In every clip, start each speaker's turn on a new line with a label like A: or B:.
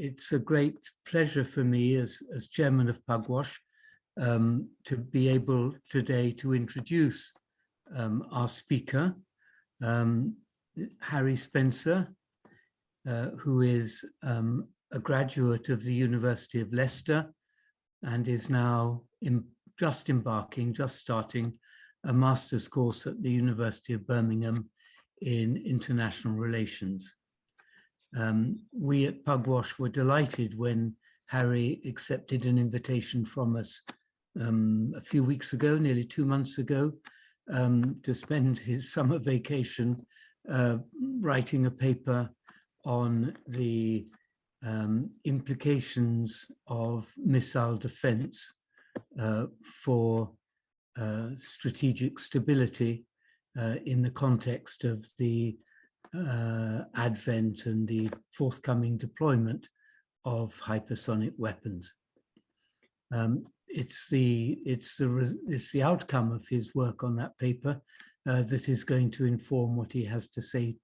A: it's a great pleasure for me as chairman of Pugwash to be able today to introduce our speaker, Harry Spencer, who is a graduate of the University of Leicester and is now just starting a master's course at the University of Birmingham in international relations. We at Pugwash were delighted when Harry accepted an invitation from us a few weeks ago, nearly 2 months ago, to spend his summer vacation writing a paper on the implications of missile defense for strategic stability in the context of the advent and the forthcoming deployment of hypersonic weapons. It's the outcome of his work on that paper that is going to inform what he has to say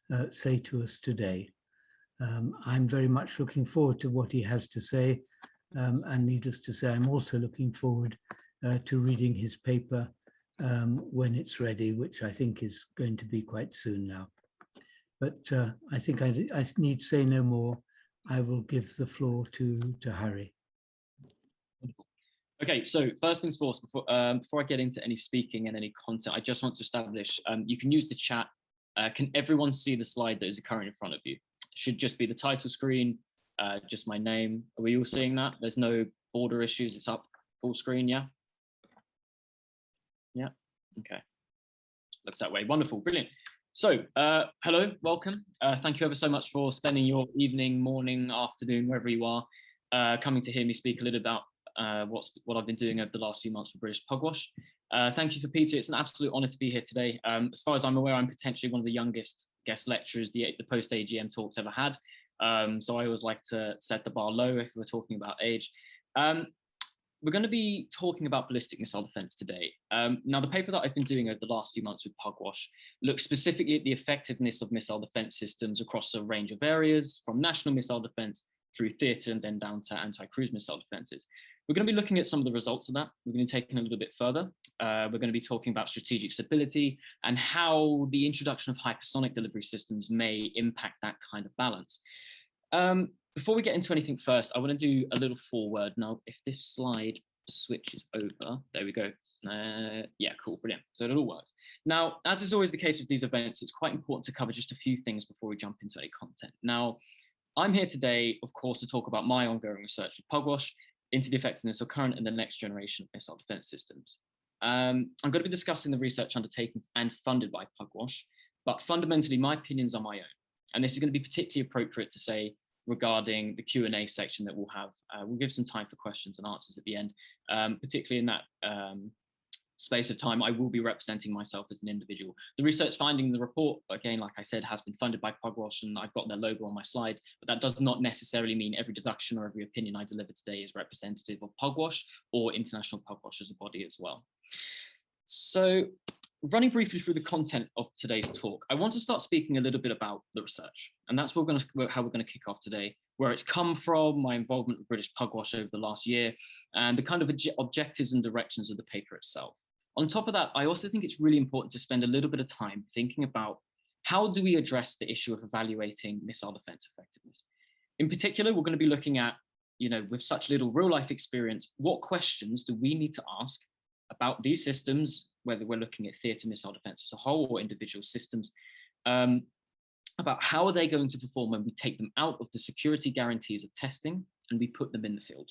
A: to us today. I'm very much looking forward to what he has to say, and needless to say, I'm also looking forward to reading his paper when it's ready, which I think is going to be quite soon now. But I think I need say no more. I will give the floor to Harry.
B: Okay, so first things first, before I get into any speaking and any content, I just want to establish, you can use the chat. Can everyone see the slide that is currently in front of you? It should just be the title screen, just my name. Are we all seeing that? There's no border issues, it's up full screen, yeah? Yeah, okay. Looks that way, wonderful, brilliant. So, hello, welcome. Thank you ever so much for spending your evening, morning, afternoon, wherever you are, coming to hear me speak a little about what I've been doing over the last few months for British Pugwash. Thank you for Peter. It's an absolute honour to be here today. As far as I'm aware, I'm potentially one of the youngest guest lecturers the post-AGM talks ever had. So I always like to set the bar low if we're talking about age. We're going to be talking about ballistic missile defence today. Now, the paper that I've been doing over the last few months with Pugwash looks specifically at the effectiveness of missile defence systems across a range of areas, from national missile defence through theatre and then down to anti-cruise missile defences. We're going to be looking at some of the results of that. We're going to be taking a little bit further. We're going to be talking about strategic stability and how the introduction of hypersonic delivery systems may impact that kind of balance. Before we get into anything first, I want to do a little foreword. Now, if this slide switches over, there we go. Yeah, cool, brilliant. So it all works. Now, as is always the case with these events, it's quite important to cover just a few things before we jump into any content. Now, I'm here today, of course, to talk about my ongoing research with Pugwash into the effectiveness of current and the next generation of missile defense systems. I'm going to be discussing the research undertaken and funded by Pugwash, but fundamentally my opinions are my own. And this is going to be particularly appropriate to say regarding the Q&A section that we'll have. We'll give some time for questions and answers at the end, particularly in that space of time. I will be representing myself as an individual. The research finding in the report, again, like I said, has been funded by Pugwash, and I've got their logo on my slides, but that does not necessarily mean every deduction or every opinion I deliver today is representative of Pugwash or International Pugwash as a body as well. So, running briefly through the content of today's talk, I want to start speaking a little bit about the research, and that's how we're going to kick off today, where it's come from, my involvement with British Pugwash over the last year, and the kind of objectives and directions of the paper itself. On top of that, I also think it's really important to spend a little bit of time thinking about how do we address the issue of evaluating missile defense effectiveness. In particular, we're going to be looking at, with such little real life experience, what questions do we need to ask about these systems, whether we're looking at theatre missile defense as a whole or individual systems, about how are they going to perform when we take them out of the security guarantees of testing and we put them in the field.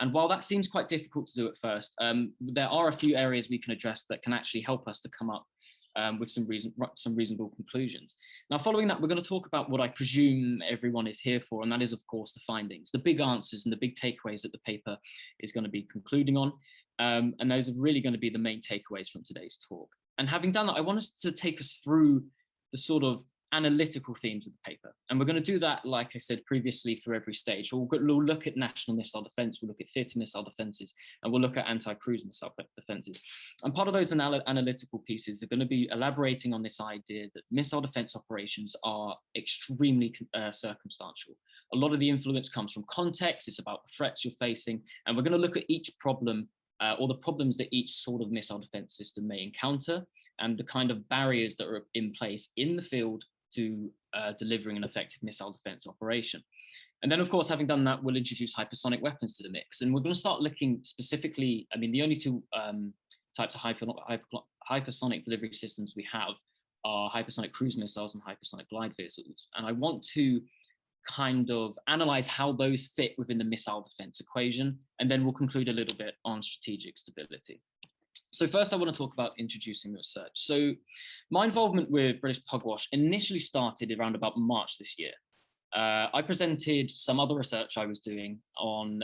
B: And while that seems quite difficult to do at first, there are a few areas we can address that can actually help us to come up with some reasonable conclusions. Now, following that, we're going to talk about what I presume everyone is here for, and that is, of course, the findings, the big answers and the big takeaways that the paper is going to be concluding on. And those are really going to be the main takeaways from today's talk. And having done that, I want us to take us through the sort of analytical themes of the paper. And we're going to do that, like I said previously, for every stage. We'll look at national missile defense, we'll look at theatre missile defenses, and we'll look at anti-cruise missile defenses. And part of those analytical pieces are going to be elaborating on this idea that missile defense operations are extremely circumstantial. A lot of the influence comes from context. It's about the threats you're facing. And we're going to look at each problem or the problems that each sort of missile defense system may encounter and the kind of barriers that are in place in the field to delivering an effective missile defense operation. And then, of course, having done that, we'll introduce hypersonic weapons to the mix. And we're going to start looking specifically, I mean, the only two types of hypersonic delivery systems we have are hypersonic cruise missiles and hypersonic glide vessels. And I want to kind of analyze how those fit within the missile defense equation. And then we'll conclude a little bit on strategic stability. So first, I want to talk about introducing the research. So my involvement with British Pugwash initially started around about March this year. I presented some other research I was doing on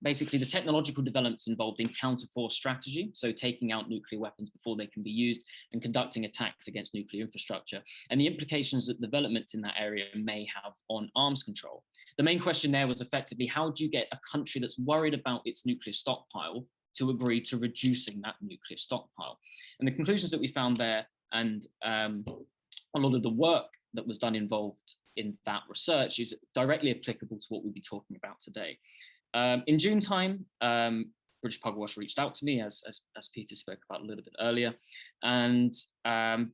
B: basically the technological developments involved in counter-force strategy, so taking out nuclear weapons before they can be used and conducting attacks against nuclear infrastructure, and the implications that developments in that area may have on arms control. The main question there was effectively, how do you get a country that's worried about its nuclear stockpile to agree to reducing that nuclear stockpile? And the conclusions that we found there, and a lot of the work that was done involved in that research, is directly applicable to what we'll be talking about today. In June time, British Pugwash reached out to me, as Peter spoke about a little bit earlier, and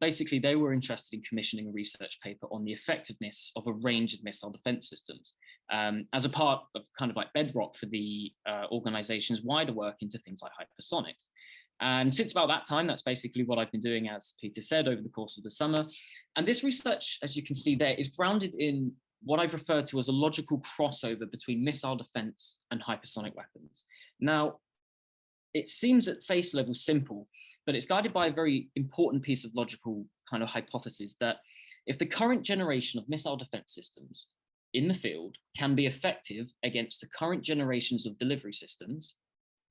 B: basically they were interested in commissioning a research paper on the effectiveness of a range of missile defense systems as a part of kind of like bedrock for the organization's wider work into things like hypersonics. And since about that time, that's basically what I've been doing, as Peter said, over the course of the summer. And this research, as you can see there, is grounded in what I've referred to as a logical crossover between missile defense and hypersonic weapons. Now, it seems at face level simple, but it's guided by a very important piece of logical kind of hypothesis that if the current generation of missile defense systems in the field can be effective against the current generations of delivery systems,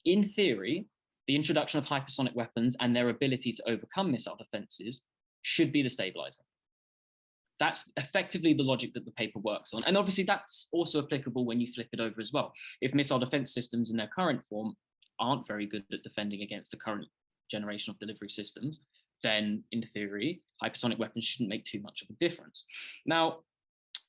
B: in theory, the introduction of hypersonic weapons and their ability to overcome missile defenses should be the stabilizer. That's effectively the logic that the paper works on. And obviously that's also applicable when you flip it over as well. If missile defense systems in their current form aren't very good at defending against the current generation of delivery systems, then in theory, hypersonic weapons shouldn't make too much of a difference. Now,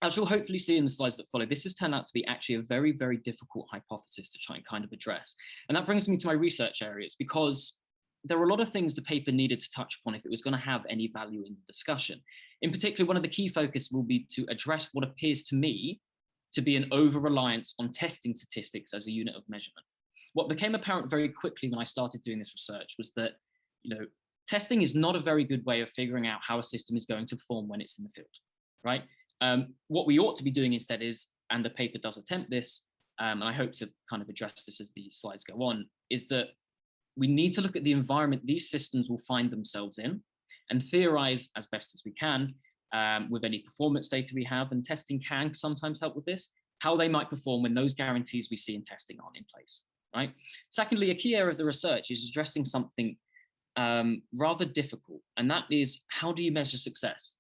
B: as you'll hopefully see in the slides that follow, this has turned out to be actually a very, very difficult hypothesis to try and kind of address. And that brings me to my research areas, because there were a lot of things the paper needed to touch upon if it was going to have any value in the discussion. In particular, one of the key focus will be to address what appears to me to be an over-reliance on testing statistics as a unit of measurement. What became apparent very quickly when I started doing this research was that, testing is not a very good way of figuring out how a system is going to perform when it's in the field, right? What we ought to be doing instead is, and the paper does attempt this, and I hope to kind of address this as the slides go on, is that we need to look at the environment these systems will find themselves in and theorize as best as we can with any performance data we have, and testing can sometimes help with this, how they might perform when those guarantees we see in testing aren't in place, right? Secondly, a key area of the research is addressing something rather difficult, and that is, how do you measure success?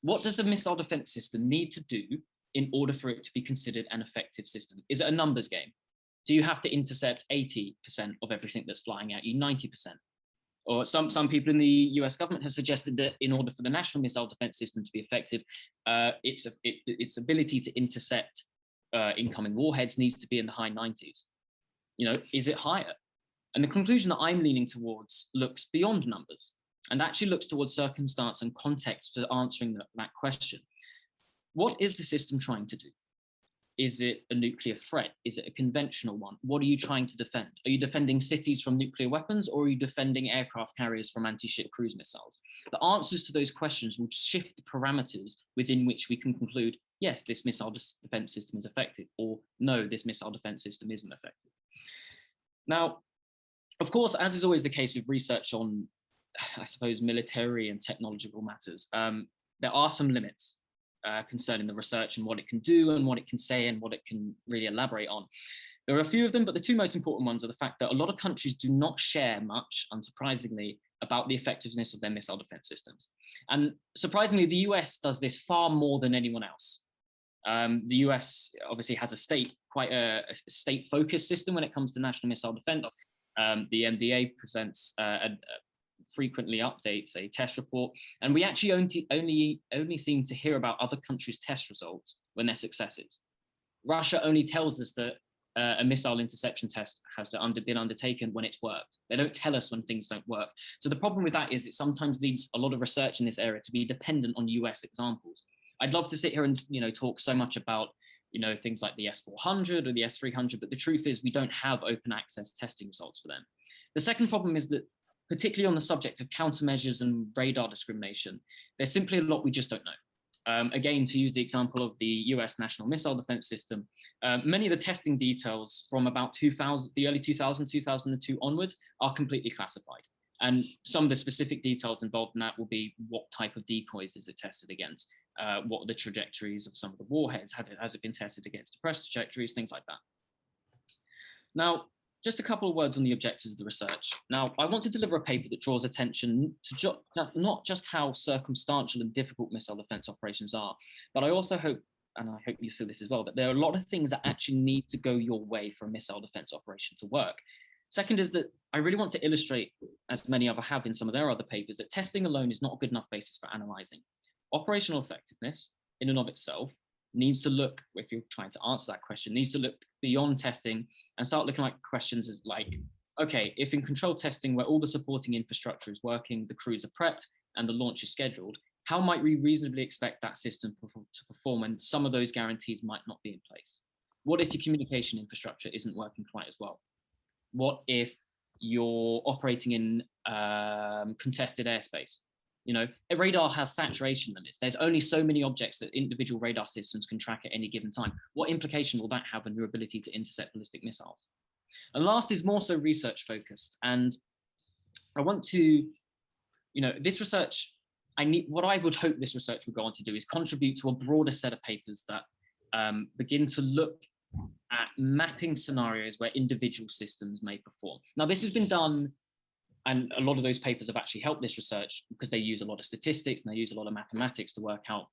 B: What does a missile defense system need to do in order for it to be considered an effective system? Is it a numbers game? Do you have to intercept 80% of everything that's flying at you, 90%? Or some people in the US government have suggested that in order for the national missile defense system to be effective, its ability to intercept incoming warheads needs to be in the high 90s. Is it higher? And the conclusion that I'm leaning towards looks beyond numbers and actually looks towards circumstance and context for answering that question. What is the system trying to do? Is it a nuclear threat? Is it a conventional one? What are you trying to defend? Are you defending cities from nuclear weapons, or are you defending aircraft carriers from anti-ship cruise missiles? The answers to those questions will shift the parameters within which we can conclude, yes, this missile defense system is effective, or no, this missile defense system isn't effective. Now, of course, as is always the case with research on, I suppose, military and technological matters, there are some limits concerning the research and what it can do and what it can say and what it can really elaborate on. There are a few of them, but the two most important ones are the fact that a lot of countries do not share much, unsurprisingly, about the effectiveness of their missile defense systems. And surprisingly, the US does this far more than anyone else. The US obviously has quite a state-focused system when it comes to national missile defense. The MDA presents frequently updates a test report, and we actually only seem to hear about other countries' test results when they're successes. Russia only tells us that a missile interception test has been undertaken when it's worked. They don't tell us when things don't work. So the problem with that is it sometimes leads a lot of research in this area to be dependent on US examples. I'd love to sit here and talk so much about things like the S400 or the S300, but the truth is we don't have open access testing results for them. The second problem is that, particularly on the subject of countermeasures and radar discrimination, there's simply a lot we just don't know. Again, to use the example of the US National Missile Defense System, many of the testing details from about the early 2000s, 2002 onwards are completely classified. And some of the specific details involved in that will be what type of decoys is it tested against, what are the trajectories of some of the warheads, has it been tested against depressed trajectories, things like that. Now, just a couple of words on the objectives of the research. Now, I want to deliver a paper that draws attention to not just how circumstantial and difficult missile defense operations are, but I also hope, and I hope you see this as well, that there are a lot of things that actually need to go your way for a missile defense operation to work. Second is that I really want to illustrate, as many other have in some of their other papers, that testing alone is not a good enough basis for analyzing. Operational effectiveness in and of itself needs to look, if you're trying to answer that question, needs to look beyond testing and start looking at questions as like, okay, if in control testing where all the supporting infrastructure is working, the crews are prepped and the launch is scheduled, how might we reasonably expect that system to perform when some of those guarantees might not be in place? What if your communication infrastructure isn't working quite as well? What if you're operating in contested airspace? A radar has saturation limits. There's only so many objects that individual radar systems can track at any given time. What implication will that have on your ability to intercept ballistic missiles? And last is more so research focused. And I want to, this research, what I would hope this research will go on to do is contribute to a broader set of papers that begin to look at mapping scenarios where individual systems may perform. Now, this has been done, and a lot of those papers have actually helped this research because they use a lot of statistics and they use a lot of mathematics to work out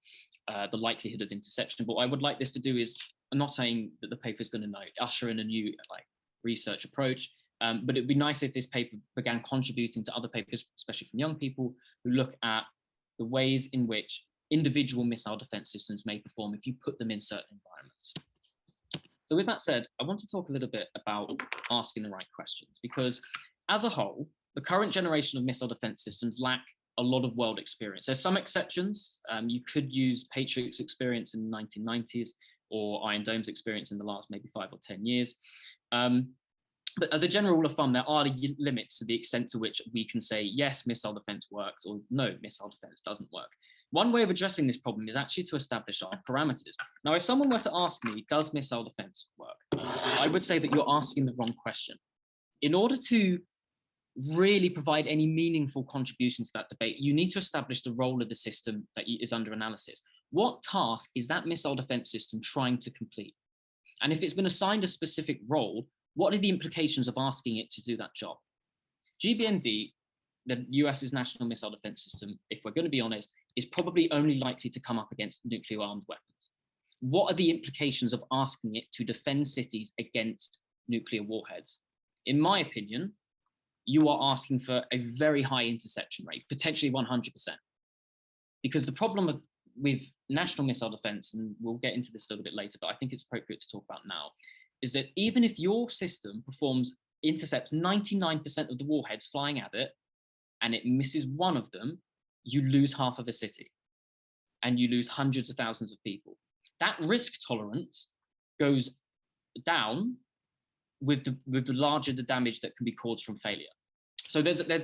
B: the likelihood of interception. But what I would like this to do is, I'm not saying that the paper is going to usher in a new research approach, but it'd be nice if this paper began contributing to other papers, especially from young people, who look at the ways in which individual missile defense systems may perform if you put them in certain environments. So with that said, I want to talk a little bit about asking the right questions, because as a whole, the current generation of missile defense systems lack a lot of world experience. There's some exceptions. You could use Patriot's experience in the 1990s or Iron Dome's experience in the last maybe 5 or 10 years. But as a general rule of thumb, there are limits to the extent to which we can say, yes, missile defense works, or no, missile defense doesn't work. One way of addressing this problem is actually to establish our parameters. Now, if someone were to ask me, does missile defense work? I would say that you're asking the wrong question. In order to really provide any meaningful contribution to that debate, you need to establish the role of the system that is under analysis. What task is that missile defense system trying to complete? And if it's been assigned a specific role, what are the implications of asking it to do that job? GBND, the US's national missile defense system, if we're going to be honest, is probably only likely to come up against nuclear armed weapons. What are the implications of asking it to defend cities against nuclear warheads? In my opinion, you are asking for a very high interception rate, potentially 100%. Because the problem with national missile defense, and we'll get into this a little bit later, but I think it's appropriate to talk about now, is that even if your system intercepts 99% of the warheads flying at it, and it misses one of them, you lose half of a city, and you lose hundreds of thousands of people. That risk tolerance goes down with the larger the damage that can be caused from failure. So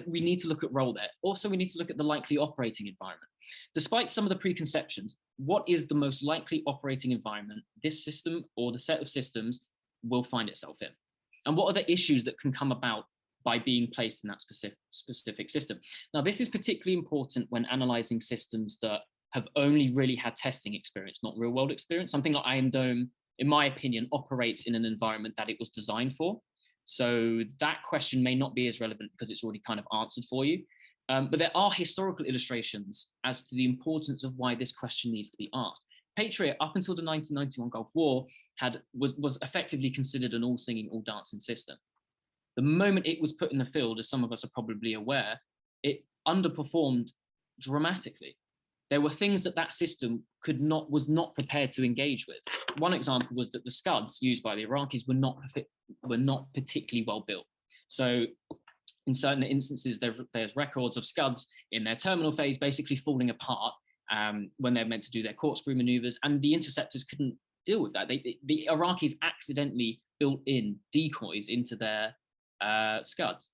B: we need to look at role there. Also, we need to look at the likely operating environment. Despite some of the preconceptions, what is the most likely operating environment this system or the set of systems will find itself in? And what are the issues that can come about by being placed in that specific system? Now, this is particularly important when analyzing systems that have only really had testing experience, not real world experience. Something like Iron Dome, in my opinion, operates in an environment that it was designed for. So that question may not be as relevant because it's already kind of answered for you. But there are historical illustrations as to the importance of why this question needs to be asked. Patriot, up until the 1991 Gulf War, was effectively considered an all singing, all dancing system. The moment it was put in the field, as some of us are probably aware, it underperformed dramatically. there were things that that system was not prepared to engage with. One example was that the Scuds used by the Iraqis were not particularly well built. So in certain instances, there's records of Scuds in their terminal phase basically falling apart when they're meant to do their corkscrew maneuvers, and the interceptors couldn't deal with that. The Iraqis accidentally built in decoys into their Scuds.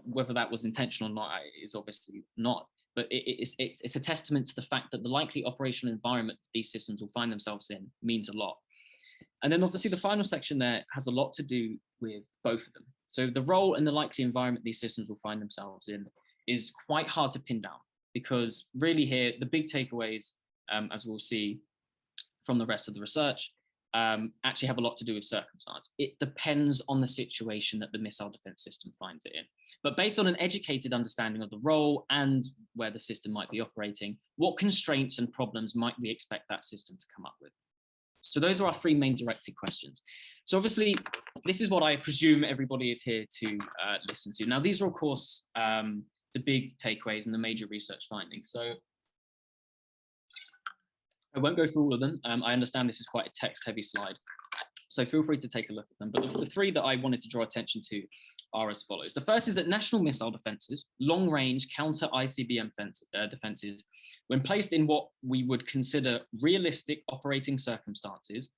B: Whether that was intentional or not is obviously not. But it's a testament to the fact that the likely operational environment these systems will find themselves in means a lot. And then obviously the final section there has a lot to do with both of them. So the role and the likely environment these systems will find themselves in is quite hard to pin down, because really here, the big takeaways, as we'll see from the rest of the research, actually have a lot to do with circumstance. It depends on the situation that the missile defense system finds it in. But based on an educated understanding of the role and where the system might be operating, what constraints and problems might we expect that system to come up with? So those are our three main directed questions. So obviously, this is what I presume everybody is here to listen to. Now, these are, of course, the big takeaways and the major research findings. So I won't go through all of them. I understand this is quite a text-heavy slide, so feel free to take a look at them. But the three that I wanted to draw attention to are as follows. The first is that national missile defenses, long-range counter ICBM defenses, when placed in what we would consider realistic operating circumstances,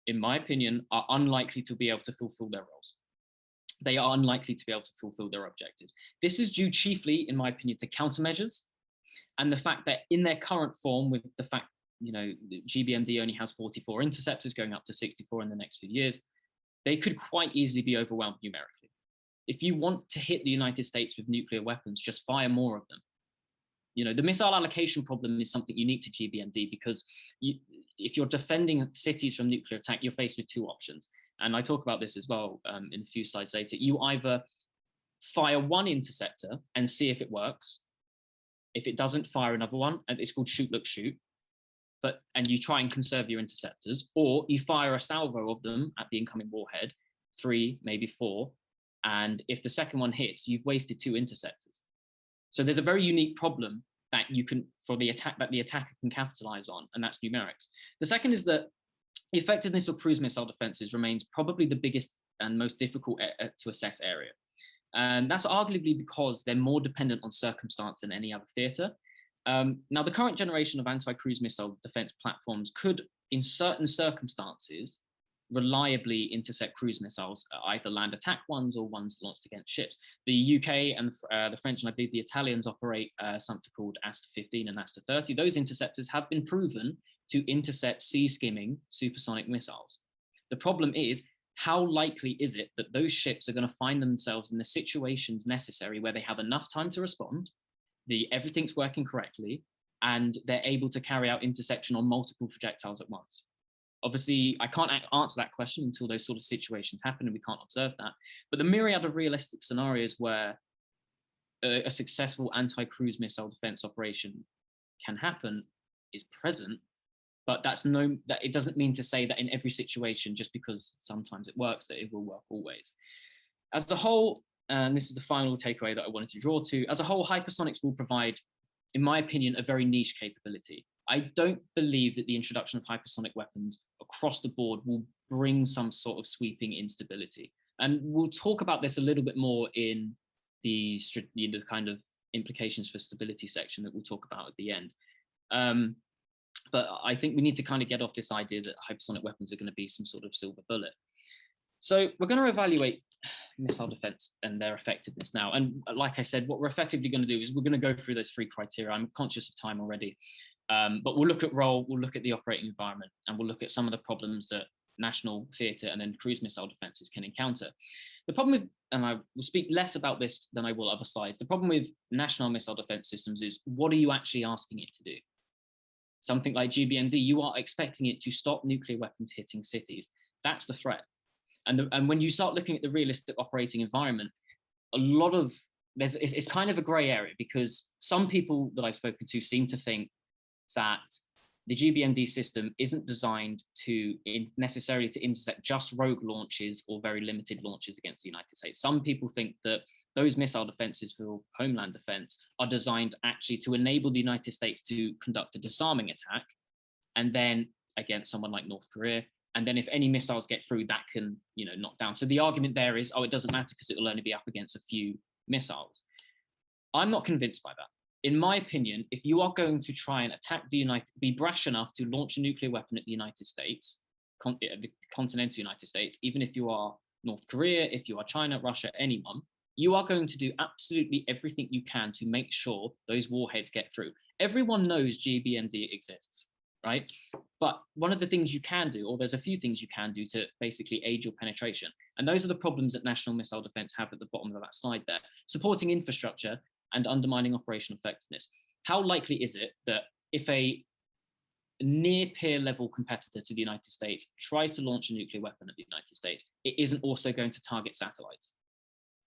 B: in my opinion, are unlikely to be able to fulfill their roles. They are unlikely to be able to fulfill their objectives. This is due chiefly, in my opinion, to countermeasures and the fact that in their current form, with the fact, you know, GBMD only has 44 interceptors going up to 64 in the next few years, they could quite easily be overwhelmed numerically. If you want to hit the United States with nuclear weapons, just fire more of them. You know, the missile allocation problem is something unique to GBMD because if you're defending cities from nuclear attack, you're faced with two options. And I talk about this as well in a few slides later. You either fire one interceptor and see if it works. If it doesn't, fire another one, and it's called shoot, look, shoot. And you try and conserve your interceptors, or you fire a salvo of them at the incoming warhead, 3, maybe 4, and if the second one hits, you've wasted 2 interceptors. So there's a very unique problem that you can, for the attack, that the attacker can capitalize on, and that's numerics. The second is that the effectiveness of cruise missile defenses remains probably the biggest and most difficult to assess area. And that's arguably because they're more dependent on circumstance than any other theater. Now, the current generation of anti-cruise missile defense platforms could, in certain circumstances, reliably intercept cruise missiles, either land attack ones or ones launched against ships. The UK and the French, and I believe the Italians, operate something called Aster 15 and Aster 30. Those interceptors have been proven to intercept sea-skimming supersonic missiles. The problem is, how likely is it that those ships are going to find themselves in the situations necessary where they have enough time to respond, everything's working correctly, and they're able to carry out interception on multiple projectiles at once? Obviously, I can't answer that question until those sort of situations happen and we can't observe that. But the myriad of realistic scenarios where a successful anti-cruise missile defense operation can happen is present, but that it doesn't mean to say that in every situation, just because sometimes it works, that it will work always. As a whole, and this is the final takeaway that I wanted to draw to, as a whole, hypersonics will provide, in my opinion, a very niche capability. I don't believe that the introduction of hypersonic weapons across the board will bring some sort of sweeping instability. And we'll talk about this a little bit more in the kind of implications for stability section that we'll talk about at the end. But I think we need to kind of get off this idea that hypersonic weapons are going to be some sort of silver bullet. So we're going to evaluate missile defense and their effectiveness now. And like I said, what we're effectively going to do is we're going to go through those 3 criteria. I'm conscious of time already. But we'll look at role, we'll look at the operating environment, and we'll look at some of the problems that national theatre and then cruise missile defences can encounter. The problem with, and I will speak less about this than I will other slides, the problem with national missile defence systems is, what are you actually asking it to do? Something like GBMD, you are expecting it to stop nuclear weapons hitting cities. That's the threat. And when you start looking at the realistic operating environment, it's kind of a grey area, because some people that I've spoken to seem to think that the GBMD system isn't designed to necessarily to intercept just rogue launches or very limited launches against the United States. Some people think that those missile defenses for homeland defense are designed actually to enable the United States to conduct a disarming attack, and then against someone like North Korea. And then if any missiles get through, that can, knock down. So the argument there is, oh, it doesn't matter because it will only be up against a few missiles. I'm not convinced by that. In my opinion, if you are going to try and attack be brash enough to launch a nuclear weapon at the United States, the continental United States, even if you are North Korea, if you are China, Russia, anyone, you are going to do absolutely everything you can to make sure those warheads get through. Everyone knows GBND exists, right? But one of the things you can do, or there's a few things you can do to basically aid your penetration. And those are the problems that national missile defense have at the bottom of that slide there. Supporting infrastructure and undermining operational effectiveness. How likely is it that if a near peer level competitor to the United States tries to launch a nuclear weapon at the United States, it isn't also going to target satellites?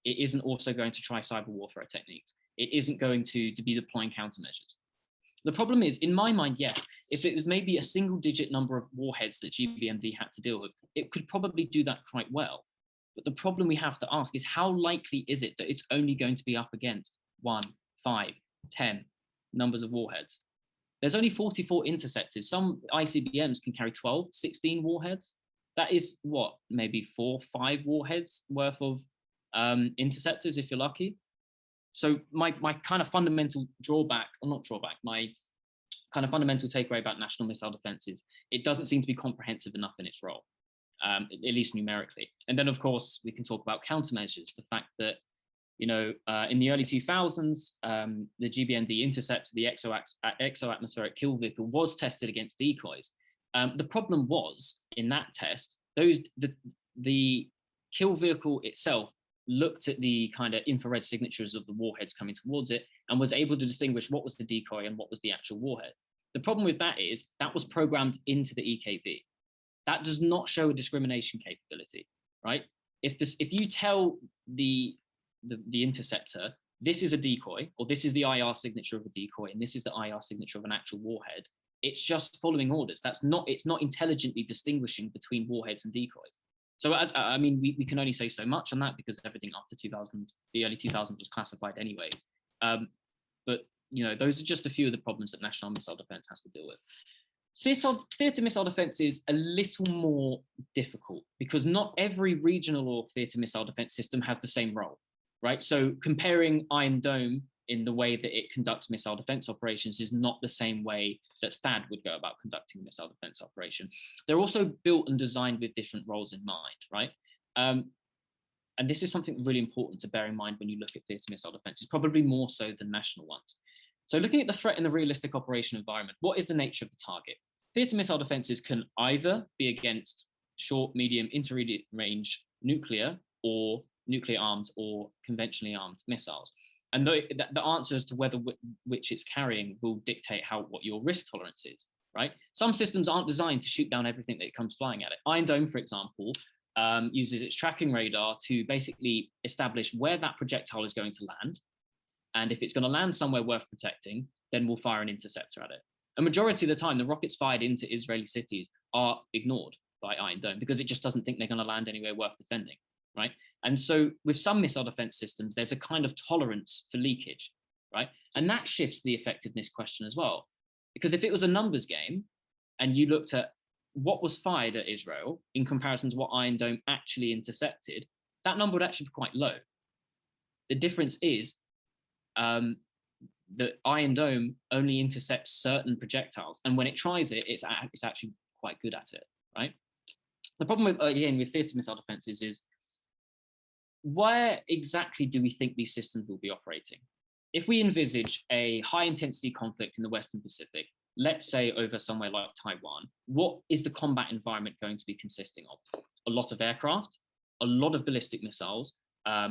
B: It isn't also going to try cyber warfare techniques. It isn't going to be deploying countermeasures. The problem is, in my mind, yes, if it was maybe a single digit number of warheads that GBMD had to deal with, it could probably do that quite well. But the problem we have to ask is, how likely is it that it's only going to be up against 1, 5, 10 numbers of warheads? There's only 44 interceptors. Some ICBMs can carry 12, 16 warheads. That is what, maybe 4, 5 warheads worth of interceptors, if you're lucky. So my kind of fundamental drawback, or not drawback, my kind of fundamental takeaway about national missile defense is it doesn't seem to be comprehensive enough in its role, at least numerically. And then, of course, we can talk about countermeasures. The fact that, in the early 2000s, the GBND interceptor, the exo-atmospheric kill vehicle, was tested against decoys. The problem was, in that test, the kill vehicle itself looked at the kind of infrared signatures of the warheads coming towards it and was able to distinguish what was the decoy and what was the actual warhead. The problem with that is that was programmed into the EKV. That does not show a discrimination capability, right? If you tell the interceptor, this is a decoy, or this is the IR signature of a decoy, and this is the IR signature of an actual warhead, it's just following orders. It's not intelligently distinguishing between warheads and decoys. So we can only say so much on that because everything after 2000, the early 2000s, was classified anyway. But those are just a few of the problems that national missile defense has to deal with. Theatre missile defense is a little more difficult because not every regional or theatre missile defense system has the same role, right? So comparing Iron Dome in the way that it conducts missile defense operations is not the same way that THAAD would go about conducting a missile defense operation. They're also built and designed with different roles in mind, right? And this is something really important to bear in mind when you look at theatre missile defenses, probably more so than national ones. So looking at the threat in the realistic operation environment, what is the nature of the target? Theatre missile defenses can either be against short, medium, intermediate range nuclear or nuclear armed or conventionally armed missiles. And the answer as to whether which it's carrying will dictate what your risk tolerance is, right? Some systems aren't designed to shoot down everything that comes flying at it. Iron Dome, for example, uses its tracking radar to basically establish where that projectile is going to land. And if it's going to land somewhere worth protecting, then we'll fire an interceptor at it. A majority of the time, the rockets fired into Israeli cities are ignored by Iron Dome because it just doesn't think they're going to land anywhere worth defending, right? And so with some missile defense systems, there's a kind of tolerance for leakage, right? And that shifts the effectiveness question as well. Because if it was a numbers game and you looked at what was fired at Israel in comparison to what Iron Dome actually intercepted, that number would actually be quite low. The difference is that Iron Dome only intercepts certain projectiles. And when it tries it, it's actually quite good at it, right? The problem with theatre missile defenses is, where exactly do we think these systems will be operating? If we envisage a high intensity conflict in the Western Pacific, let's say over somewhere like Taiwan, what is the combat environment going to be consisting of? A lot of aircraft, a lot of ballistic missiles,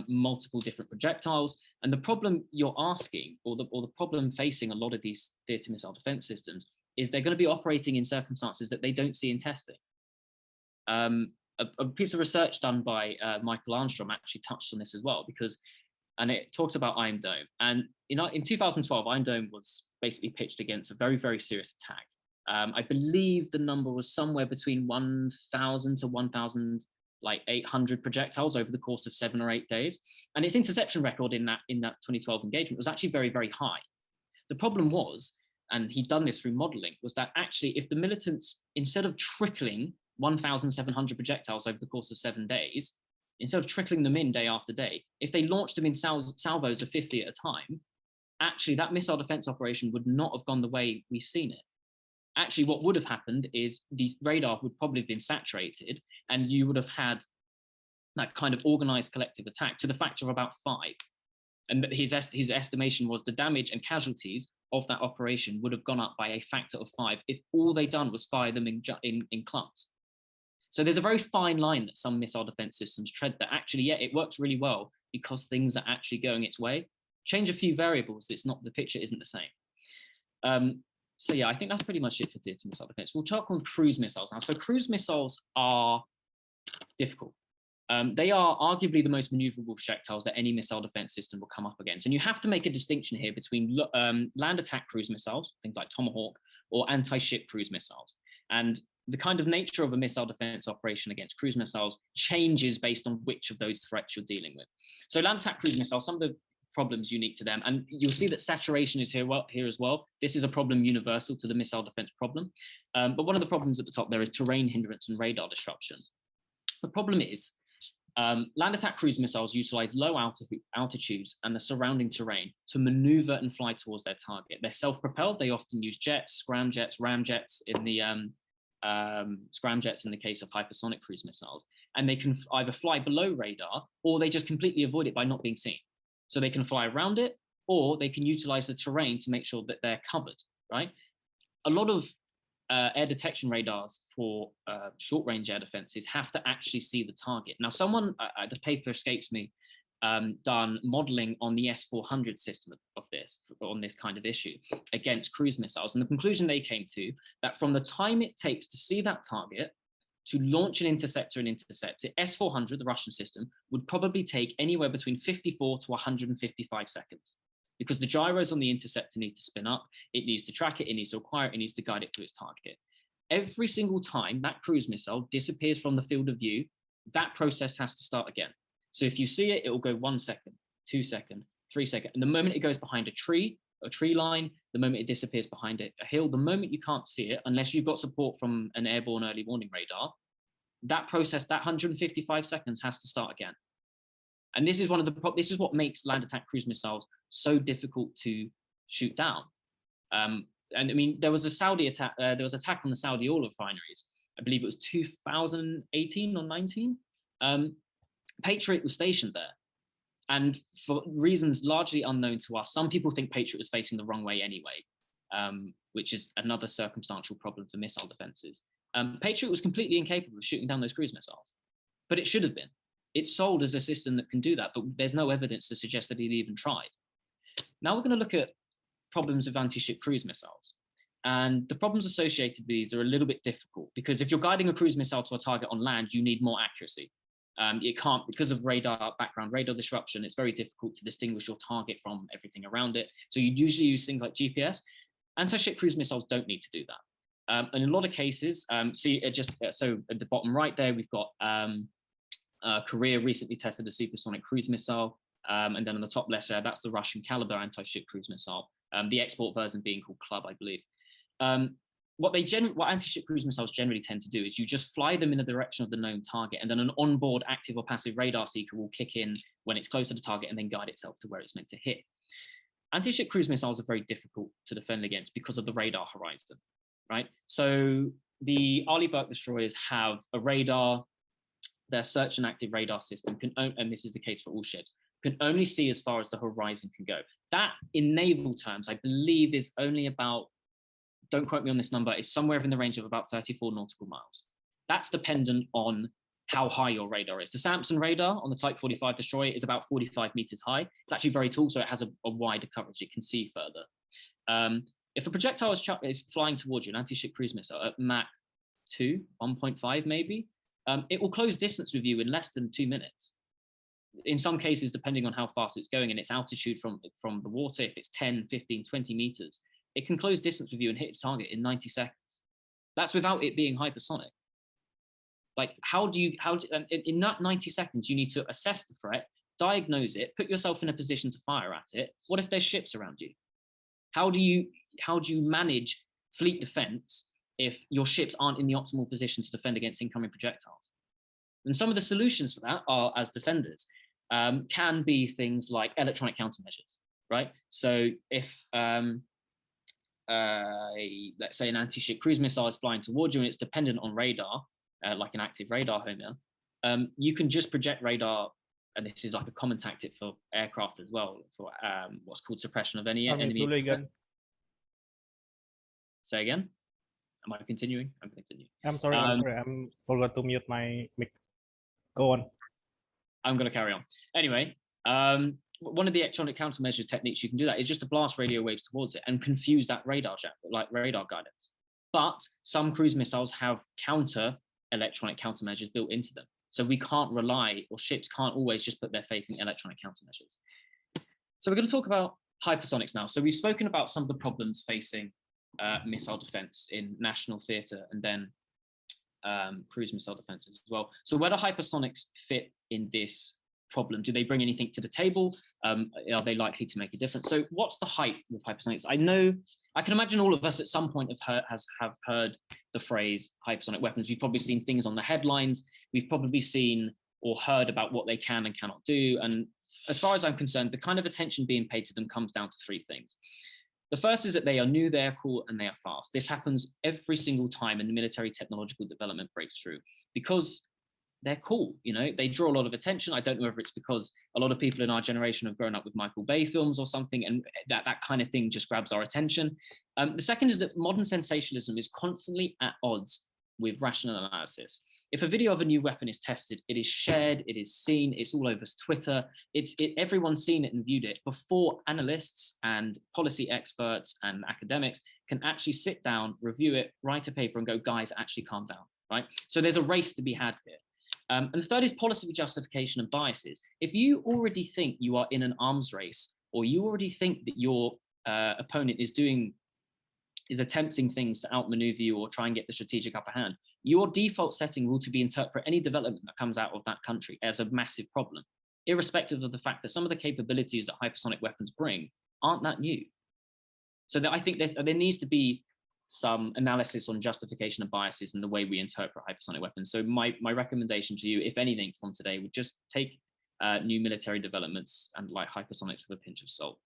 B: multiple different projectiles. And the problem you're asking, or the problem facing a lot of these theatre missile defense systems, is they're going to be operating in circumstances that they don't see in testing. A piece of research done by Michael Armstrong actually touched on this as well, and it talks about Iron Dome. And in 2012, Iron Dome was basically pitched against a very, very serious attack. I believe the number was somewhere between 1,000 to 1,000 like 800 projectiles over the course of 7 or 8 days. And its interception record in that 2012 engagement was actually very, very high. The problem was, and he'd done this through modeling, was that actually if the militants, instead of trickling 1,700 projectiles over the course of 7 days, instead of trickling them in day after day, if they launched them in salvos of 50 at a time, actually that missile defense operation would not have gone the way we've seen it. Actually, what would have happened is the radar would probably have been saturated, and you would have had that kind of organized collective attack to the factor of about 5. And his estimation was the damage and casualties of that operation would have gone up by a factor of 5 if all they'd done was fire them in clumps. So there's a very fine line that some missile defense systems tread that actually, yeah, it works really well because things are actually going its way. Change a few variables, the picture isn't the same. So yeah, I think that's pretty much it for theater missile defense. We'll talk on cruise missiles now. So cruise missiles are difficult. They are arguably the most maneuverable projectiles that any missile defense system will come up against. And you have to make a distinction here between land attack cruise missiles, things like Tomahawk, or anti-ship cruise missiles. And the kind of nature of a missile defense operation against cruise missiles changes based on which of those threats you're dealing with. So land attack cruise missiles, some of the problems unique to them, and you'll see that saturation is here as well. This is a problem universal to the missile defense problem. But one of the problems at the top there is terrain hindrance and radar disruption. The problem is land attack cruise missiles utilize low altitudes and the surrounding terrain to maneuver and fly towards their target. They're self-propelled. They often use jets, scramjets, ramjets in the scramjets in the case of hypersonic cruise missiles, and they can either fly below radar or they just completely avoid it by not being seen. So they can fly around it, or they can utilize the terrain to make sure that they're covered, right? A lot of air detection radars for short-range air defenses have to actually see the target. Now, someone, the paper escapes me, done modeling on the S-400 system of this, on this kind of issue against cruise missiles. And the conclusion they came to, that from the time it takes to see that target to launch an interceptor and intercept it, S-400, the Russian system, would probably take anywhere between 54 to 155 seconds, because the gyros on the interceptor need to spin up, it needs to track it, it needs to acquire it, it needs to guide it to its target. Every single time that cruise missile disappears from the field of view, that process has to start again. So if you see it, it will go 1 second, 2 seconds, 3 seconds. And the moment it goes behind a tree line, the moment it disappears behind a hill, the moment you can't see it, unless you've got support from an airborne early warning radar, that process, that 155 seconds has to start again. And this is this is what makes land attack cruise missiles so difficult to shoot down. And I mean, there was a Saudi attack, there was attack on the Saudi oil refineries. I believe it was 2018 or 19. Patriot was stationed there. And for reasons largely unknown to us, some people think Patriot was facing the wrong way anyway, which is another circumstantial problem for missile defenses. Patriot was completely incapable of shooting down those cruise missiles, but it should have been. It's sold as a system that can do that, but there's no evidence to suggest that it even tried. Now we're going to look at problems of anti-ship cruise missiles. And the problems associated with these are a little bit difficult, because if you're guiding a cruise missile to a target on land, you need more accuracy. It can't, because of background radar disruption, it's very difficult to distinguish your target from everything around it. So you usually use things like GPS. Anti-ship cruise missiles don't need to do that. In a lot of cases, so at the bottom right there, we've got Korea recently tested a supersonic cruise missile. And then on the top left there, that's the Russian Caliber anti-ship cruise missile. The export version being called Club, I believe. What anti-ship cruise missiles generally tend to do is you just fly them in the direction of the known target, and then an onboard active or passive radar seeker will kick in when it's close to the target and then guide itself to where it's meant to hit. Anti-ship cruise missiles are very difficult to defend against because of the radar horizon, right? So the Arleigh Burke destroyers have a radar, their search and active radar system can, and this is the case for all ships, can only see as far as the horizon can go. That, in naval terms, I believe is only about, don't quote me on this number, is somewhere in the range of about 34 nautical miles. That's dependent on how high your radar is. The Samson radar on the Type 45 destroyer is about 45 meters high. It's actually very tall, so it has a wider coverage. It can see further. If a projectile is flying towards you, an anti-ship cruise missile at Mach 2, 1.5 maybe, it will close distance with you in less than 2 minutes. In some cases, depending on how fast it's going and its altitude from the water, if it's 10, 15, 20 meters, it can close distance with you and hit its target in 90 seconds. That's without it being hypersonic. Like, and in that 90 seconds, you need to assess the threat, diagnose it, put yourself in a position to fire at it. What if there's ships around you? How do you manage fleet defense if your ships aren't in the optimal position to defend against incoming projectiles? And some of the solutions for that are, as defenders, can be things like electronic countermeasures, right? So if, let's say, an anti-ship cruise missile is flying towards you and it's dependent on radar, like an active radar homer, you can just project radar, and this is like a common tactic for aircraft as well, for what's called suppression of any enemy. Say again? Am I continuing? I'm continuing.
C: I'm sorry. I forgot to mute my mic. Go on.
B: I'm going to carry on. Anyway, one of the electronic countermeasure techniques you can do that is just to blast radio waves towards it and confuse that radar guidance. But some cruise missiles have electronic countermeasures built into them. So we can't rely, or ships can't always just put their faith in electronic countermeasures. So we're going to talk about hypersonics now. So we've spoken about some of the problems facing missile defense in national theatre, and then cruise missile defense as well. So where do hypersonics fit in this problem? Do they bring anything to the table? Are they likely to make a difference? So what's the hype with hypersonics? I can imagine all of us at some point have heard the phrase hypersonic weapons. You've probably seen things on the headlines. We've probably seen or heard about what they can and cannot do. And as far as I'm concerned, the kind of attention being paid to them comes down to three things. The first is that they are new, they are cool, and they are fast. This happens every single time in military technological development breaks through, because they're cool, they draw a lot of attention. I don't know whether it's because a lot of people in our generation have grown up with Michael Bay films or something, and that kind of thing just grabs our attention. The second is that modern sensationalism is constantly at odds with rational analysis. If a video of a new weapon is tested, it is shared, it is seen, it's all over Twitter, everyone's seen it and viewed it before analysts and policy experts and academics can actually sit down, review it, write a paper and go, guys, actually calm down, right? So there's a race to be had here. And the third is policy justification and biases. If you already think you are in an arms race, or you already think that your opponent is attempting things to outmaneuver you or try and get the strategic upper hand, your default setting will be interpret any development that comes out of that country as a massive problem, irrespective of the fact that some of the capabilities that hypersonic weapons bring aren't that new. So that I think there needs to be some analysis on justification of biases and the way we interpret hypersonic weapons. So my recommendation to you, if anything from today, would just take new military developments and like hypersonics with a pinch of salt.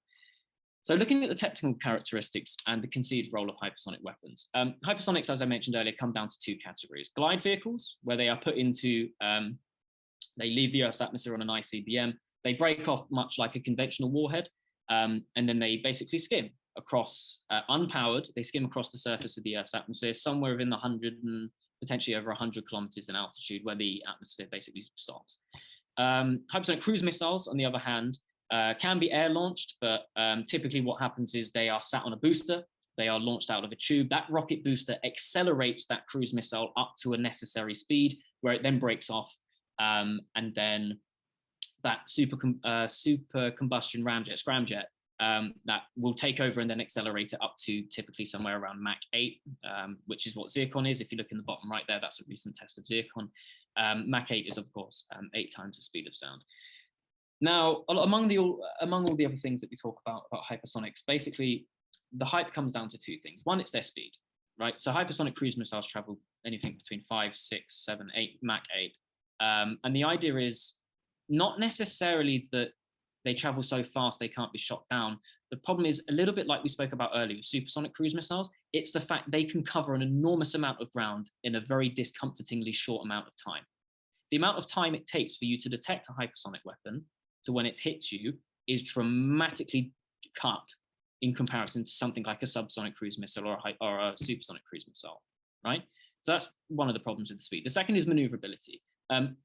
B: So looking at the technical characteristics and the conceived role of hypersonic weapons, hypersonics, as I mentioned earlier, come down to two categories. Glide vehicles, where they are put into, they leave the Earth's atmosphere on an ICBM, they break off much like a conventional warhead, and then they basically skim across, unpowered, they skim across the surface of the Earth's atmosphere, somewhere within the 100 and potentially over 100 kilometers in altitude, where the atmosphere basically stops. Hypersonic cruise missiles, on the other hand, can be air launched, but typically what happens is they are sat on a booster, they are launched out of a tube. That rocket booster accelerates that cruise missile up to a necessary speed, where it then breaks off, and then that super combustion ramjet, scramjet, that will take over and then accelerate it up to typically somewhere around Mach 8, which is what Zircon is. If you look in the bottom right there, that's a recent test of Zircon. Mach 8 is, of course, 8 times the speed of sound. Now, among all the other things that we talk about hypersonics, basically the hype comes down to two things. One, it's their speed, right? So hypersonic cruise missiles travel anything between 5, 6, 7, 8, Mach 8. And the idea is not necessarily that they travel so fast they can't be shot down. The problem is a little bit like we spoke about earlier with supersonic cruise missiles. It's the fact they can cover an enormous amount of ground in a very discomfortingly short amount of time. The amount of time it takes for you to detect a hypersonic weapon to when it hits you is dramatically cut in comparison to something like a subsonic cruise missile or a supersonic cruise missile, right? So that's one of the problems with the speed. The second is maneuverability. And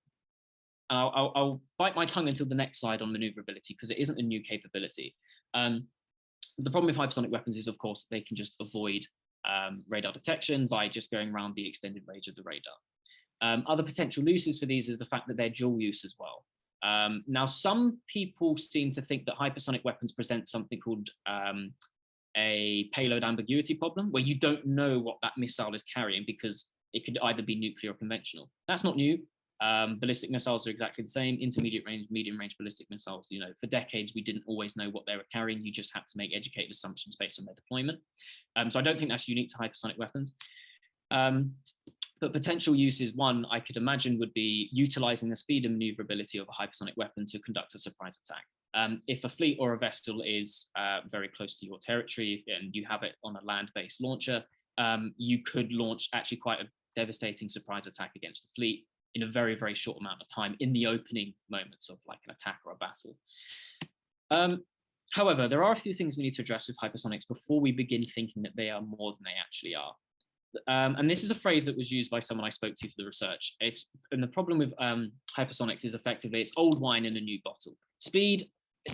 B: I'll bite my tongue until the next slide on maneuverability, because it isn't a new capability. The problem with hypersonic weapons is, of course, they can just avoid radar detection by just going around the extended range of the radar. Other potential uses for these is the fact that they're dual use as well. Now, some people seem to think that hypersonic weapons present something called a payload ambiguity problem, where you don't know what that missile is carrying because It could either be nuclear or conventional. That's not new. Ballistic missiles are exactly the same. Intermediate range, medium range ballistic missiles, you know, for decades, we didn't always know what they were carrying. You just had to make educated assumptions based on their deployment. So I don't think that's unique to hypersonic weapons. But potential uses, one, I could imagine would be utilizing the speed and maneuverability of a hypersonic weapon to conduct a surprise attack. If a fleet or a vessel is very close to your territory and you have it on a land-based launcher, you could launch actually quite a devastating surprise attack against the fleet in a very, very short amount of time in the opening moments of like an attack or a battle. However, there are a few things we need to address with hypersonics before we begin thinking that they are more than they actually are. And this is a phrase that was used by someone I spoke to for the research. And the problem with hypersonics is effectively it's old wine in a new bottle. Speed,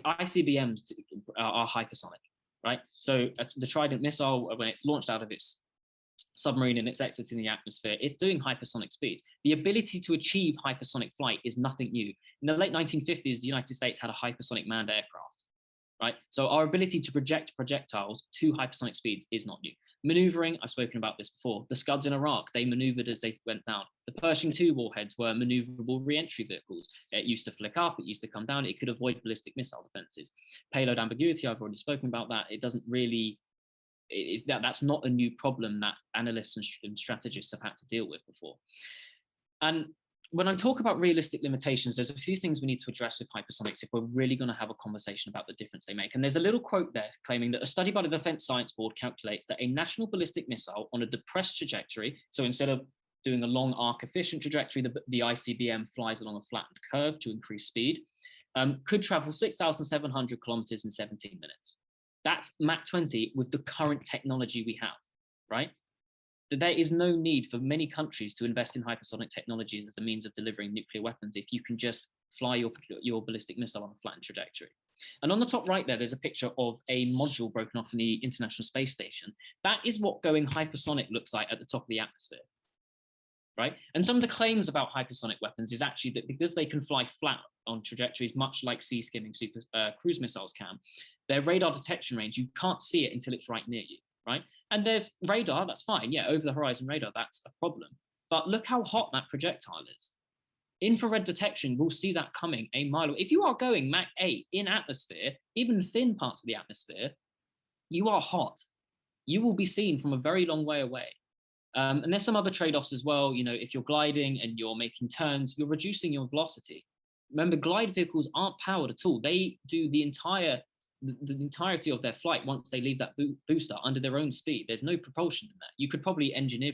B: ICBMs are hypersonic, right? So the Trident missile, when it's launched out of its submarine and it's exiting the atmosphere, it's doing hypersonic speeds. The ability to achieve hypersonic flight is nothing new. In the late 1950s, the United States had a hypersonic manned aircraft, right? So our ability to project projectiles to hypersonic speeds is not new. Maneuvering, I've spoken about this before. The Scuds in Iraq, they maneuvered as they went down. The Pershing II warheads were maneuverable re-entry vehicles. It used to flick up, it used to come down, it could avoid ballistic missile defenses. Payload ambiguity, I've already spoken about that. It doesn't really, that's not a new problem that analysts and strategists have had to deal with before. And when I talk about realistic limitations, there's a few things we need to address with hypersonics if we're really going to have a conversation about the difference they make. And there's a little quote there claiming that a study by the Defense Science Board calculates that a national ballistic missile on a depressed trajectory, so instead of doing a long arc efficient trajectory, the ICBM flies along a flattened curve to increase speed, could travel 6,700 kilometers in 17 minutes. That's Mach 20 with the current technology we have, right? That there is no need for many countries to invest in hypersonic technologies as a means of delivering nuclear weapons if you can just fly your ballistic missile on a flattened trajectory. And on the top right there's a picture of a module broken off in the International Space Station. That is what going hypersonic looks like at the top of the atmosphere, right? And some of the claims about hypersonic weapons is actually that because they can fly flat on trajectories, much like sea-skimming cruise missiles can, their radar detection range, you can't see it until it's right near you, right? And there's radar, that's fine. Yeah, over the horizon radar, that's a problem. But look how hot that projectile is. Infrared detection will see that coming a mile away. If you are going Mach 8 in atmosphere, even thin parts of the atmosphere, you are hot. You will be seen from a very long way away. And there's some other trade-offs as well. You know, if you're gliding and you're making turns, you're reducing your velocity. Remember, glide vehicles aren't powered at all. They do the entirety of their flight once they leave that booster under their own speed. There's no propulsion in that. You could probably engineer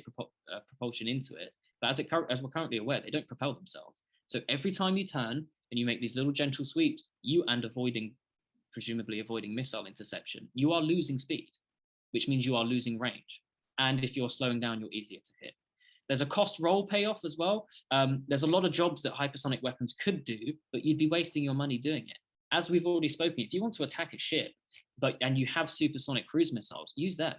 B: propulsion into it, but as we're currently aware, they don't propel themselves. So every time you turn and you make these little gentle sweeps, presumably avoiding missile interception, you are losing speed, which means you are losing range. And if you're slowing down, you're easier to hit. There's a cost role payoff as well. There's a lot of jobs that hypersonic weapons could do, but you'd be wasting your money doing it. As we've already spoken, if you want to attack a ship, and you have supersonic cruise missiles, use them.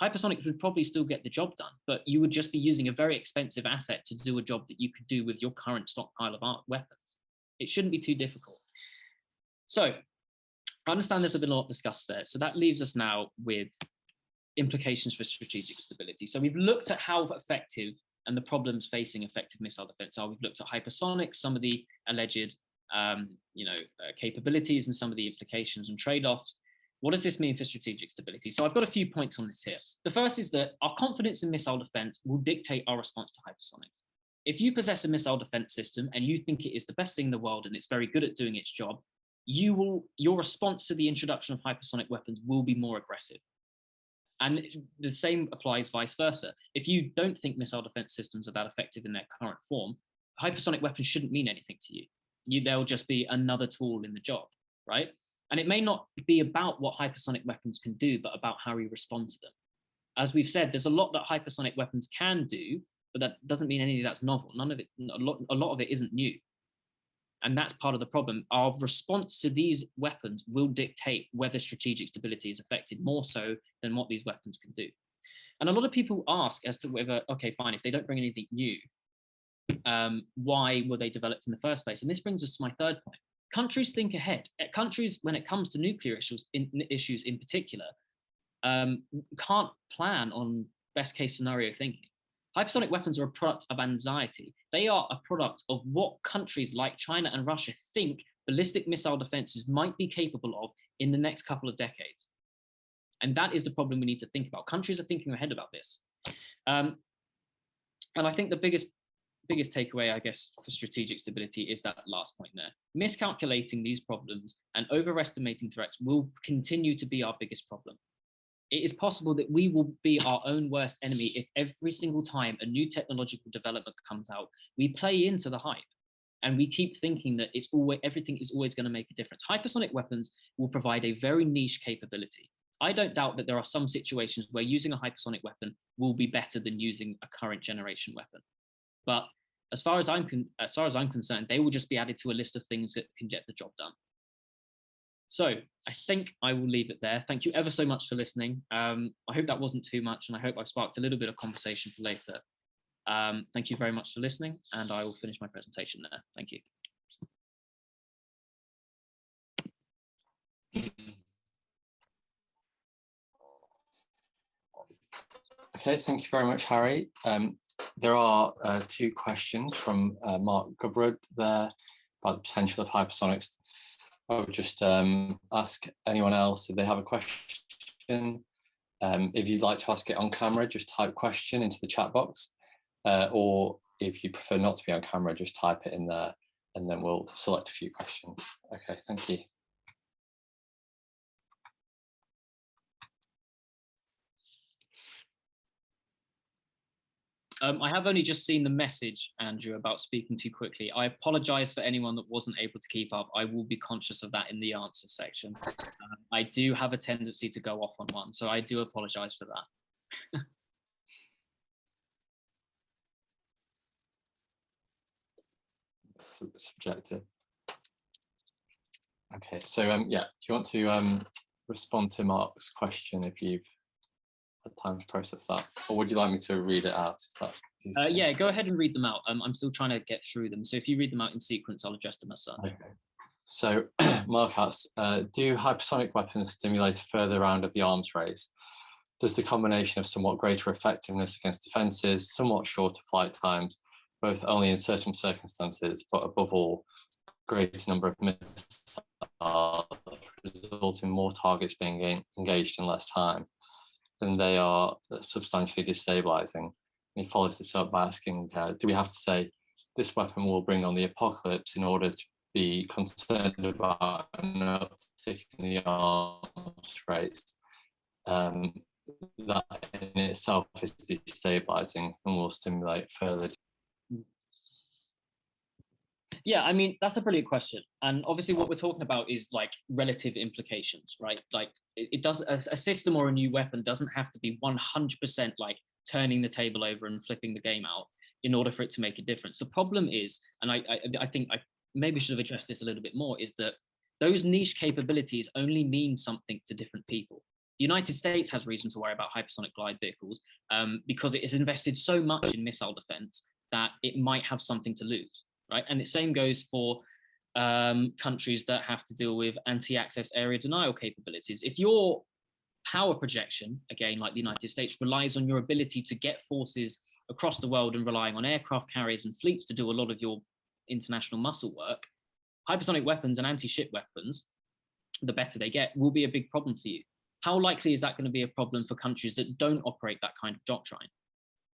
B: Hypersonics would probably still get the job done, but you would just be using a very expensive asset to do a job that you could do with your current stockpile of weapons. It shouldn't be too difficult. So I understand there's been a lot discussed there. So that leaves us now with implications for strategic stability. So we've looked at how effective and the problems facing effective missile defense are. We've looked at hypersonics, some of the alleged capabilities and some of the implications and trade-offs. What does this mean for strategic stability? So I've got a few points on this here. The first is that our confidence in missile defense will dictate our response to hypersonics. If you possess a missile defense system and you think it is the best thing in the world and it's very good at doing its job, your response to the introduction of hypersonic weapons will be more aggressive. And the same applies vice versa. If you don't think missile defense systems are that effective in their current form, hypersonic weapons shouldn't mean anything to you. They'll just be another tool in the job, right? And it may not be about what hypersonic weapons can do, but about how we respond to them. As we've said, there's a lot that hypersonic weapons can do, but that doesn't mean any of that's novel. None of it, a lot of it isn't new. And that's part of the problem. Our response to these weapons will dictate whether strategic stability is affected more so than what these weapons can do. And a lot of people ask as to whether, okay, fine, if they don't bring anything new, why were they developed in the first place? And this brings us to my third point. Countries think ahead. Countries, when it comes to nuclear issues in particular, can't plan on best case scenario thinking. Hypersonic weapons are a product of anxiety. They are a product of what countries like China and Russia think ballistic missile defenses might be capable of in the next couple of decades. And that is the problem we need to think about. Countries are thinking ahead about this. And I think the biggest takeaway, I guess, for strategic stability is that last point there. Miscalculating these problems and overestimating threats will continue to be our biggest problem. It is possible that we will be our own worst enemy if every single time a new technological development comes out, we play into the hype and we keep thinking that everything is always going to make a difference. Hypersonic weapons will provide a very niche capability. I don't doubt that there are some situations where using a hypersonic weapon will be better than using a current generation weapon. But as far as I'm concerned, they will just be added to a list of things that can get the job done. So I think I will leave it there. Thank you ever so much for listening. I hope that wasn't too much, and I hope I've sparked a little bit of conversation for later. Thank you very much for listening, and I will finish my presentation there. Thank you.
D: Okay, thank you very much, Harry. There are two questions from Mark Gubrud there about the potential of hypersonics. I would just ask anyone else if they have a question. If you'd like to ask it on camera, just type question into the chat box. Or if you prefer not to be on camera, just type it in there and then we'll select a few questions. Okay, thank you.
B: I have only just seen the message, Andrew, about speaking too quickly. I apologize for anyone that wasn't able to keep up. I will be conscious of that in the answer section. I do have a tendency to go off on one, so I do apologize for that.
D: Subjective. Okay, so yeah, do you want to respond to Mark's question if you've had time to process that, or would you like me to read it out? Is that
B: yeah, go ahead and read them out. I'm still trying to get through them, so if you read them out in sequence, I'll address them as such. Okay.
D: So Mark asks, do hypersonic weapons stimulate a further round of the arms race? Does the combination of somewhat greater effectiveness against defences, somewhat shorter flight times, both only in certain circumstances, but above all, greater number of missiles, result in more targets being engaged in less time, then they are substantially destabilizing? And he follows this up by asking, do we have to say this weapon will bring on the apocalypse in order to be concerned about an uptick in the arms race? That in itself is destabilizing and will stimulate further.
B: Yeah, I mean, that's a brilliant question. And obviously what we're talking about is like relative implications, right? Like it does, a system or a new weapon doesn't have to be 100% like turning the table over and flipping the game out in order for it to make a difference. The problem is, and I think I maybe should have addressed this a little bit more, is that those niche capabilities only mean something to different people. The United States has reason to worry about hypersonic glide vehicles because it has invested so much in missile defense that it might have something to lose. Right, and the same goes for countries that have to deal with anti-access area denial capabilities. If your power projection, again, like the United States, relies on your ability to get forces across the world and relying on aircraft carriers and fleets to do a lot of your international muscle work, hypersonic weapons and anti-ship weapons, the better they get, will be a big problem for you. How likely is that going to be a problem for countries that don't operate that kind of doctrine?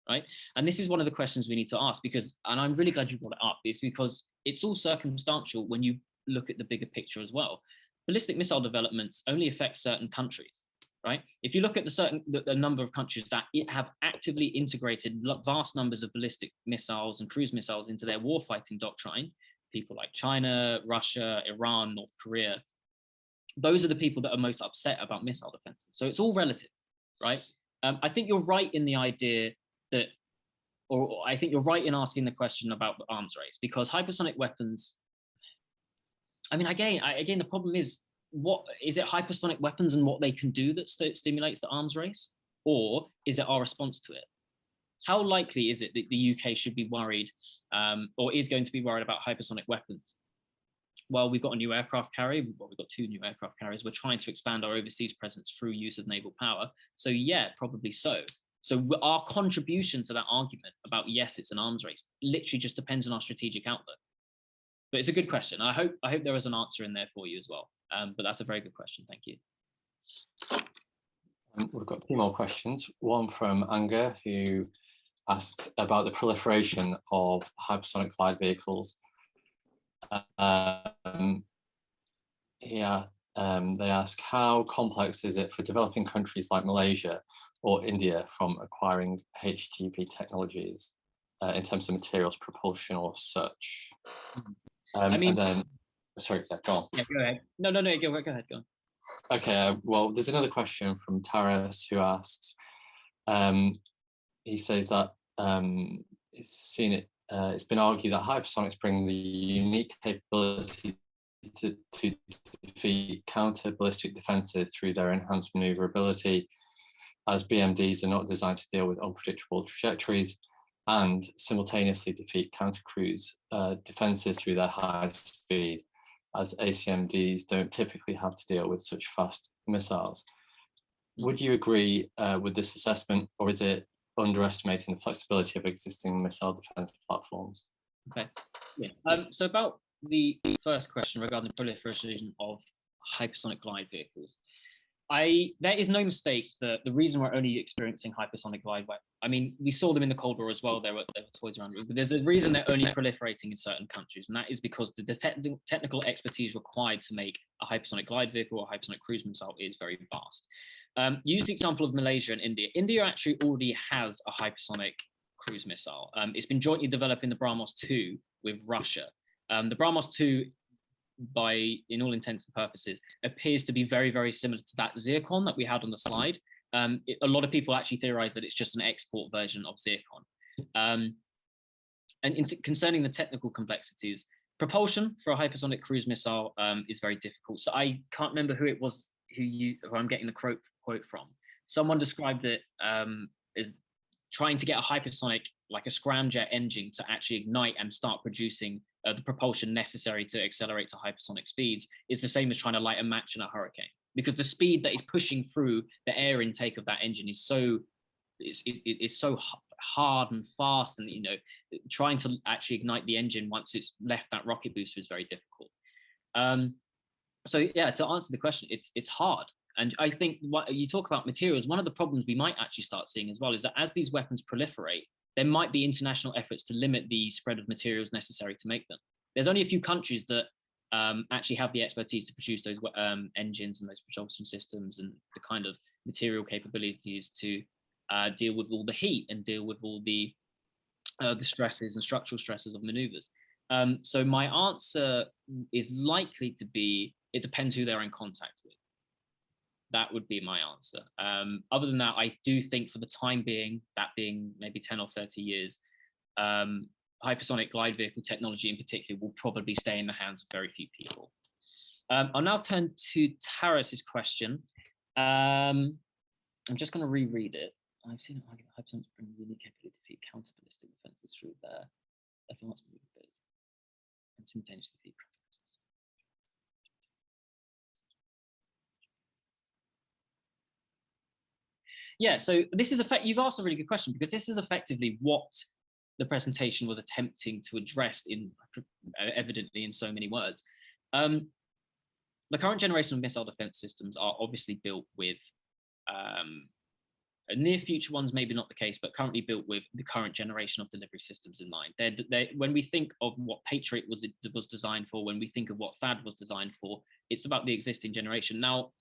B: Right? And this is one of the questions we need to ask, because, and I'm really glad you brought it up, is because it's all circumstantial when you look at the bigger picture as well. Ballistic missile developments only affect certain countries, right? If you look at the number of countries that have actively integrated vast numbers of ballistic missiles and cruise missiles into their warfighting doctrine, people like China, Russia, Iran, North Korea, those are the people that are most upset about missile defenses. So it's all relative, right? I think you're right in the idea that, or I think you're right in asking the question about the arms race, because hypersonic weapons, I mean, again, the problem is, what is it, hypersonic weapons and what they can do that stimulates the arms race, or is it our response to it? How likely is it that the UK should be worried or is going to be worried about hypersonic weapons? Well, we've got a new aircraft carrier. Well, we've got two new aircraft carriers. We're trying to expand our overseas presence through use of naval power. So yeah, probably so. So our contribution to that argument about yes, it's an arms race literally just depends on our strategic outlook. But it's a good question. I hope there is an answer in there for you as well. But that's a very good question. Thank you.
D: We've got 2 more questions. One from Anger, who asks about the proliferation of hypersonic glide vehicles. They ask, how complex is it for developing countries like Malaysia or India from acquiring HGV technologies in terms of materials, propulsion or such?
B: I mean,
D: and then, sorry, yeah, go on.
B: Yeah, go ahead. No, go ahead, go on.
D: Okay, well, there's another question from Taras who asks, he says that it's been argued that hypersonics bring the unique capability to defeat counter-ballistic defenses through their enhanced maneuverability, as BMDs are not designed to deal with unpredictable trajectories, and simultaneously defeat counter-cruise defenses through their high speed, as ACMDs don't typically have to deal with such fast missiles. Would you agree with this assessment, or is it underestimating the flexibility of existing missile defense platforms?
B: Okay, yeah. So about the first question regarding the proliferation of hypersonic glide vehicles, there is no mistake that the reason we're only experiencing hypersonic glide, I mean, we saw them in the Cold War as well. There were toys around, but there's a reason they're only proliferating in certain countries, and that is because the technical expertise required to make a hypersonic glide vehicle or hypersonic cruise missile is very vast. Use the example of Malaysia and India. India actually already has a hypersonic cruise missile. It's been jointly developing the BrahMos 2 with Russia. The BrahMos 2, in all intents and purposes, appears to be very, very similar to that Zircon that we had on the slide. A lot of people actually theorize that it's just an export version of Zircon. Concerning the technical complexities, propulsion for a hypersonic cruise missile is very difficult. So I can't remember who it was who I'm getting the quote from. Someone described it as trying to get a hypersonic, like a scramjet engine, to actually ignite and start producing the propulsion necessary to accelerate to hypersonic speeds is the same as trying to light a match in a hurricane, because the speed that is pushing through the air intake of that engine is so hard and fast, and trying to actually ignite the engine once it's left that rocket booster is very difficult. So yeah, to answer the question, it's hard. And I think what you talk about materials, one of the problems we might actually start seeing as well is that as these weapons proliferate, there might be international efforts to limit the spread of materials necessary to make them. There's only a few countries that actually have the expertise to produce those engines and those propulsion systems and the kind of material capabilities to deal with all the heat and deal with all the stresses and structural stresses of maneuvers. So my answer is likely to be, it depends who they're in contact with. That would be my answer. Other than that, I do think for the time being, that being maybe 10 or 30 years, hypersonic glide vehicle technology in particular will probably stay in the hands of very few people. I'll now turn to Taras's question. I'm just going to reread it. I've seen it argue that hypersonics bring unique capability to defeat counter-ballistic defenses through their advanced maneuverability and simultaneously defeat. Yeah, so this is you've asked a really good question, because this is effectively what the presentation was attempting to address evidently in so many words. The current generation of missile defense systems are obviously built with near future ones, maybe not the case, but currently built with the current generation of delivery systems in mind. When we think of what Patriot was designed for, when we think of what THAAD was designed for, it's about the existing generation. Now,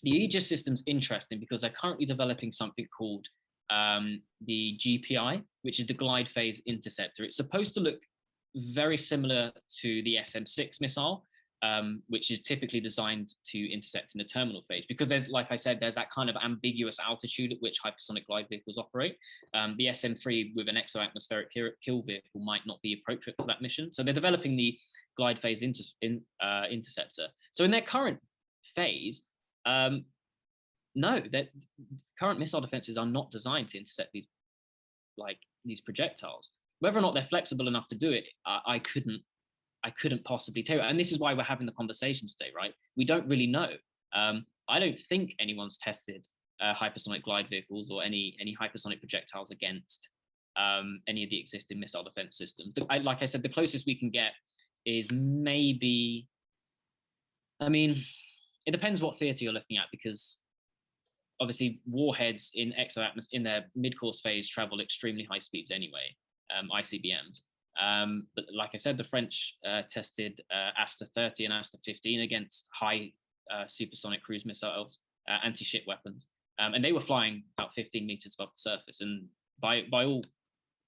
B: the Aegis system's interesting because they're currently developing something called the GPI, which is the Glide Phase Interceptor. It's supposed to look very similar to the SM-6 missile, which is typically designed to intercept in the terminal phase, because there's, like I said, there's that kind of ambiguous altitude at which hypersonic glide vehicles operate. The SM-3 with an exo-atmospheric kill vehicle might not be appropriate for that mission. So they're developing the Glide Phase Interceptor. So in their current phase, no, that current missile defenses are not designed to intercept these projectiles. Whether or not they're flexible enough to do it, I couldn't possibly tell. And this is why we're having the conversation today, right? We don't really know. I don't think anyone's tested hypersonic glide vehicles or any hypersonic projectiles against any of the existing missile defense systems. Like I said, the closest we can get is maybe, I mean, it depends what theater you're looking at, because obviously warheads in in their mid-course phase travel extremely high speeds anyway, ICBMs. But like I said, the French tested Aster 30 and Aster 15 against high supersonic cruise missiles, anti-ship weapons. And they were flying about 15 meters above the surface. And by all,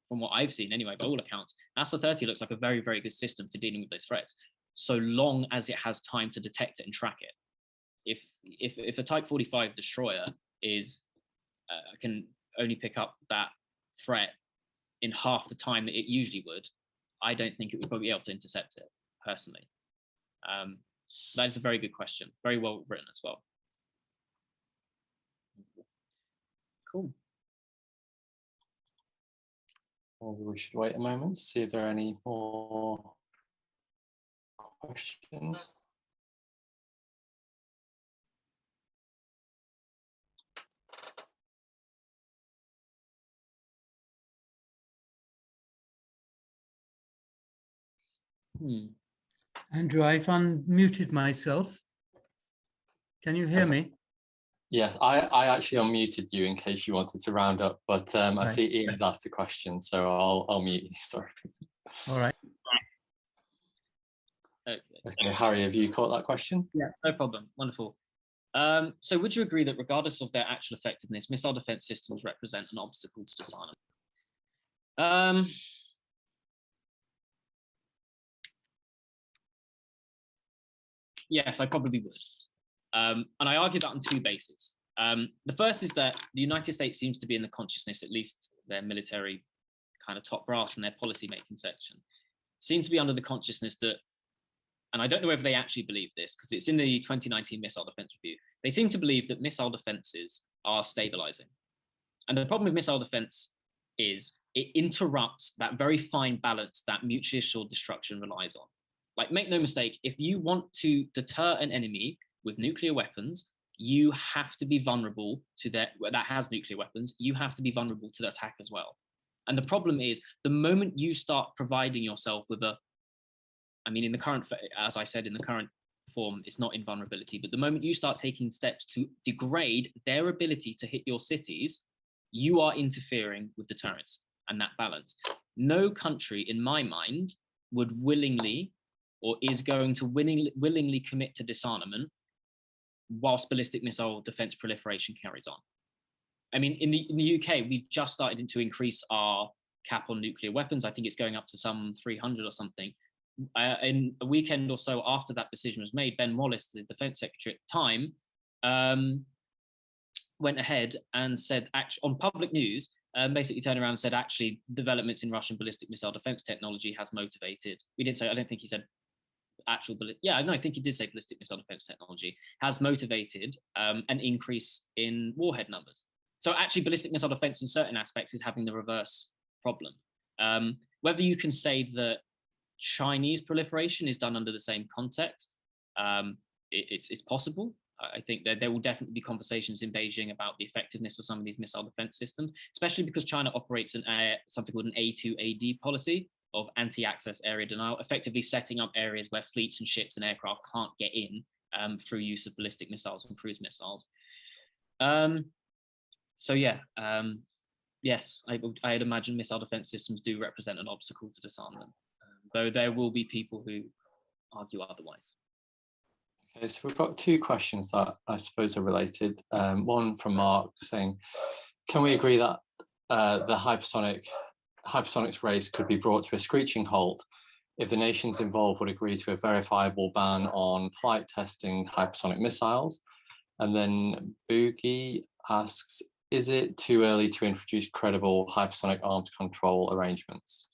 B: from what I've seen anyway, by all accounts, Aster 30 looks like a very, very good system for dealing with those threats, so long as it has time to detect it and track it. If a Type 45 destroyer can only pick up that threat in half the time that it usually would, I don't think it would probably be able to intercept it personally. That is a very good question. Very well written as well. Cool.
D: Maybe we should wait a moment to see if there are any more questions.
A: Andrew, I've unmuted myself. Can you hear me?
D: Yes, I actually unmuted you in case you wanted to round up, but I see Ian's asked a question, so I'll mute you. Sorry.
A: All right.
D: Okay, Harry, have you caught that question?
B: Yeah, no problem. Wonderful. So would you agree that regardless of their actual effectiveness, missile defense systems represent an obstacle to disarmament? Yes, I probably would. And I argue that on two bases. The first is that the United States seems to be in the consciousness, at least their military kind of top brass and their policy making section, seem to be under the consciousness that, and I don't know whether they actually believe this because it's in the 2019 Missile Defense Review, they seem to believe that missile defenses are stabilizing. And the problem with missile defense is it interrupts that very fine balance that mutually assured destruction relies on. Like, make no mistake, if you want to deter an enemy with nuclear weapons, you have to be vulnerable to that has nuclear weapons, you have to be vulnerable to the attack as well. And the problem is, the moment you start providing yourself with in the current, as I said, in the current form, it's not invulnerability, but the moment you start taking steps to degrade their ability to hit your cities, you are interfering with deterrence and that balance. No country, in my mind, would willingly or is going to willingly commit to disarmament whilst ballistic missile defense proliferation carries on. I mean, in the UK, we've just started to increase our cap on nuclear weapons. I think it's going up to some 300 or something. In a weekend or so after that decision was made, Ben Wallace, the defense secretary at the time, went ahead and said, on public news, basically turned around and said, actually, developments in Russian ballistic missile defense technology has motivated. We didn't say, I don't think he said actual, I think he did say ballistic missile defense technology has motivated an increase in warhead numbers. So actually, ballistic missile defense in certain aspects is having the reverse problem. Whether you can say that Chinese proliferation is done under the same context, it's possible. I think that there will definitely be conversations in Beijing about the effectiveness of some of these missile defense systems, especially because China operates something called an A2AD policy of anti-access area denial, effectively setting up areas where fleets and ships and aircraft can't get in through use of ballistic missiles and cruise missiles. Yes, I'd imagine missile defense systems do represent an obstacle to disarmament, though there will be people who argue otherwise.
D: Okay, so we've got two questions that I suppose are related. One from Mark saying, can we agree that the hypersonics race could be brought to a screeching halt if the nations involved would agree to a verifiable ban on flight testing hypersonic missiles? And then Boogie asks, is it too early to introduce credible hypersonic arms control arrangements?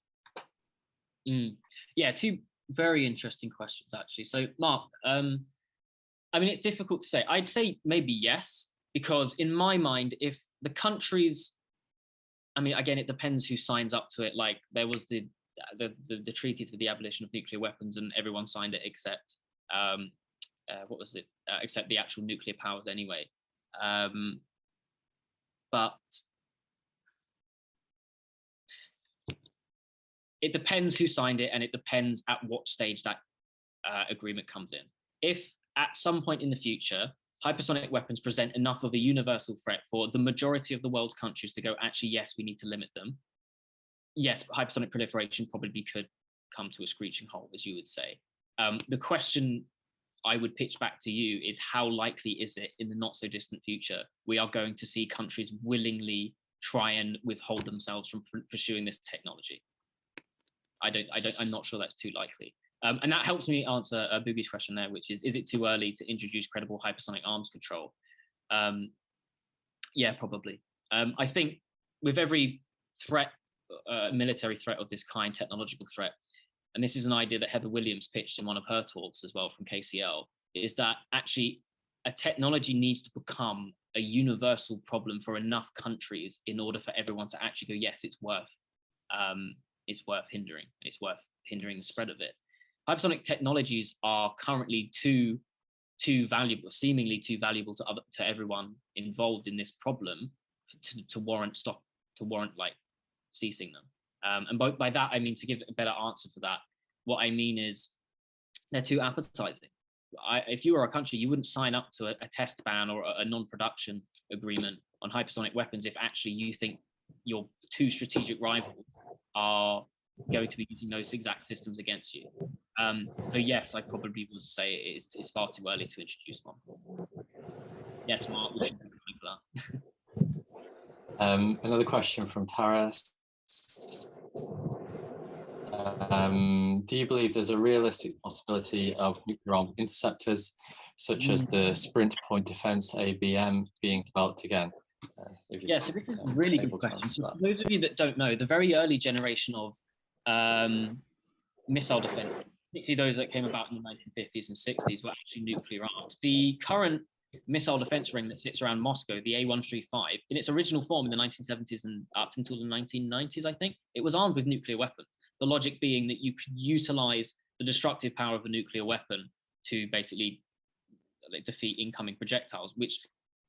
B: Yeah, two very interesting questions, actually. So, Mark, it's difficult to say. I'd say maybe yes, because in my mind, if the countries, again, it depends who signs up to it. Like, there was the treaty for the abolition of nuclear weapons, and everyone signed it except except the actual nuclear powers anyway. but it depends who signed it, and it depends at what stage that agreement comes in. If at some point in the future, hypersonic weapons present enough of a universal threat for the majority of the world's countries to go, actually, yes, we need to limit them. Yes, hypersonic proliferation probably could come to a screeching halt, as you would say. The question I would pitch back to you is, how likely is it in the not so distant future we are going to see countries willingly try and withhold themselves from pursuing this technology? I'm not sure that's too likely. And that helps me answer Boogie's question there, which is it too early to introduce credible hypersonic arms control? Yeah, probably. I think with every threat, military threat of this kind, technological threat, and this is an idea that Heather Williams pitched in one of her talks as well from KCL, is that actually a technology needs to become a universal problem for enough countries in order for everyone to actually go, yes, it's worth hindering. It's worth hindering the spread of it. Hypersonic technologies are currently too valuable, seemingly too valuable to everyone involved in this problem to warrant like ceasing them. And by that, I mean, to give a better answer for that, what I mean is they're too appetizing. If you were a country, you wouldn't sign up to a test ban or a non-production agreement on hypersonic weapons if actually you think your two strategic rivals are going to be using those exact systems against you. So yes, I probably would say it's far too early to introduce one. Yes, Mark, we should be looking for that.
D: Another question from Taras. Do you believe there's a realistic possibility of nuclear armed interceptors, such as the Sprint Point Defense ABM, being developed again?
B: Yeah, so this is a really good question. So for those of you that don't know, the very early generation of missile defense, particularly those that came about in the 1950s and 60s, were actually nuclear armed. The current missile defense ring that sits around Moscow, the A135, in its original form in the 1970s and up until the 1990s, I think, it was armed with nuclear weapons. The logic being that you could utilize the destructive power of a nuclear weapon to basically defeat incoming projectiles, which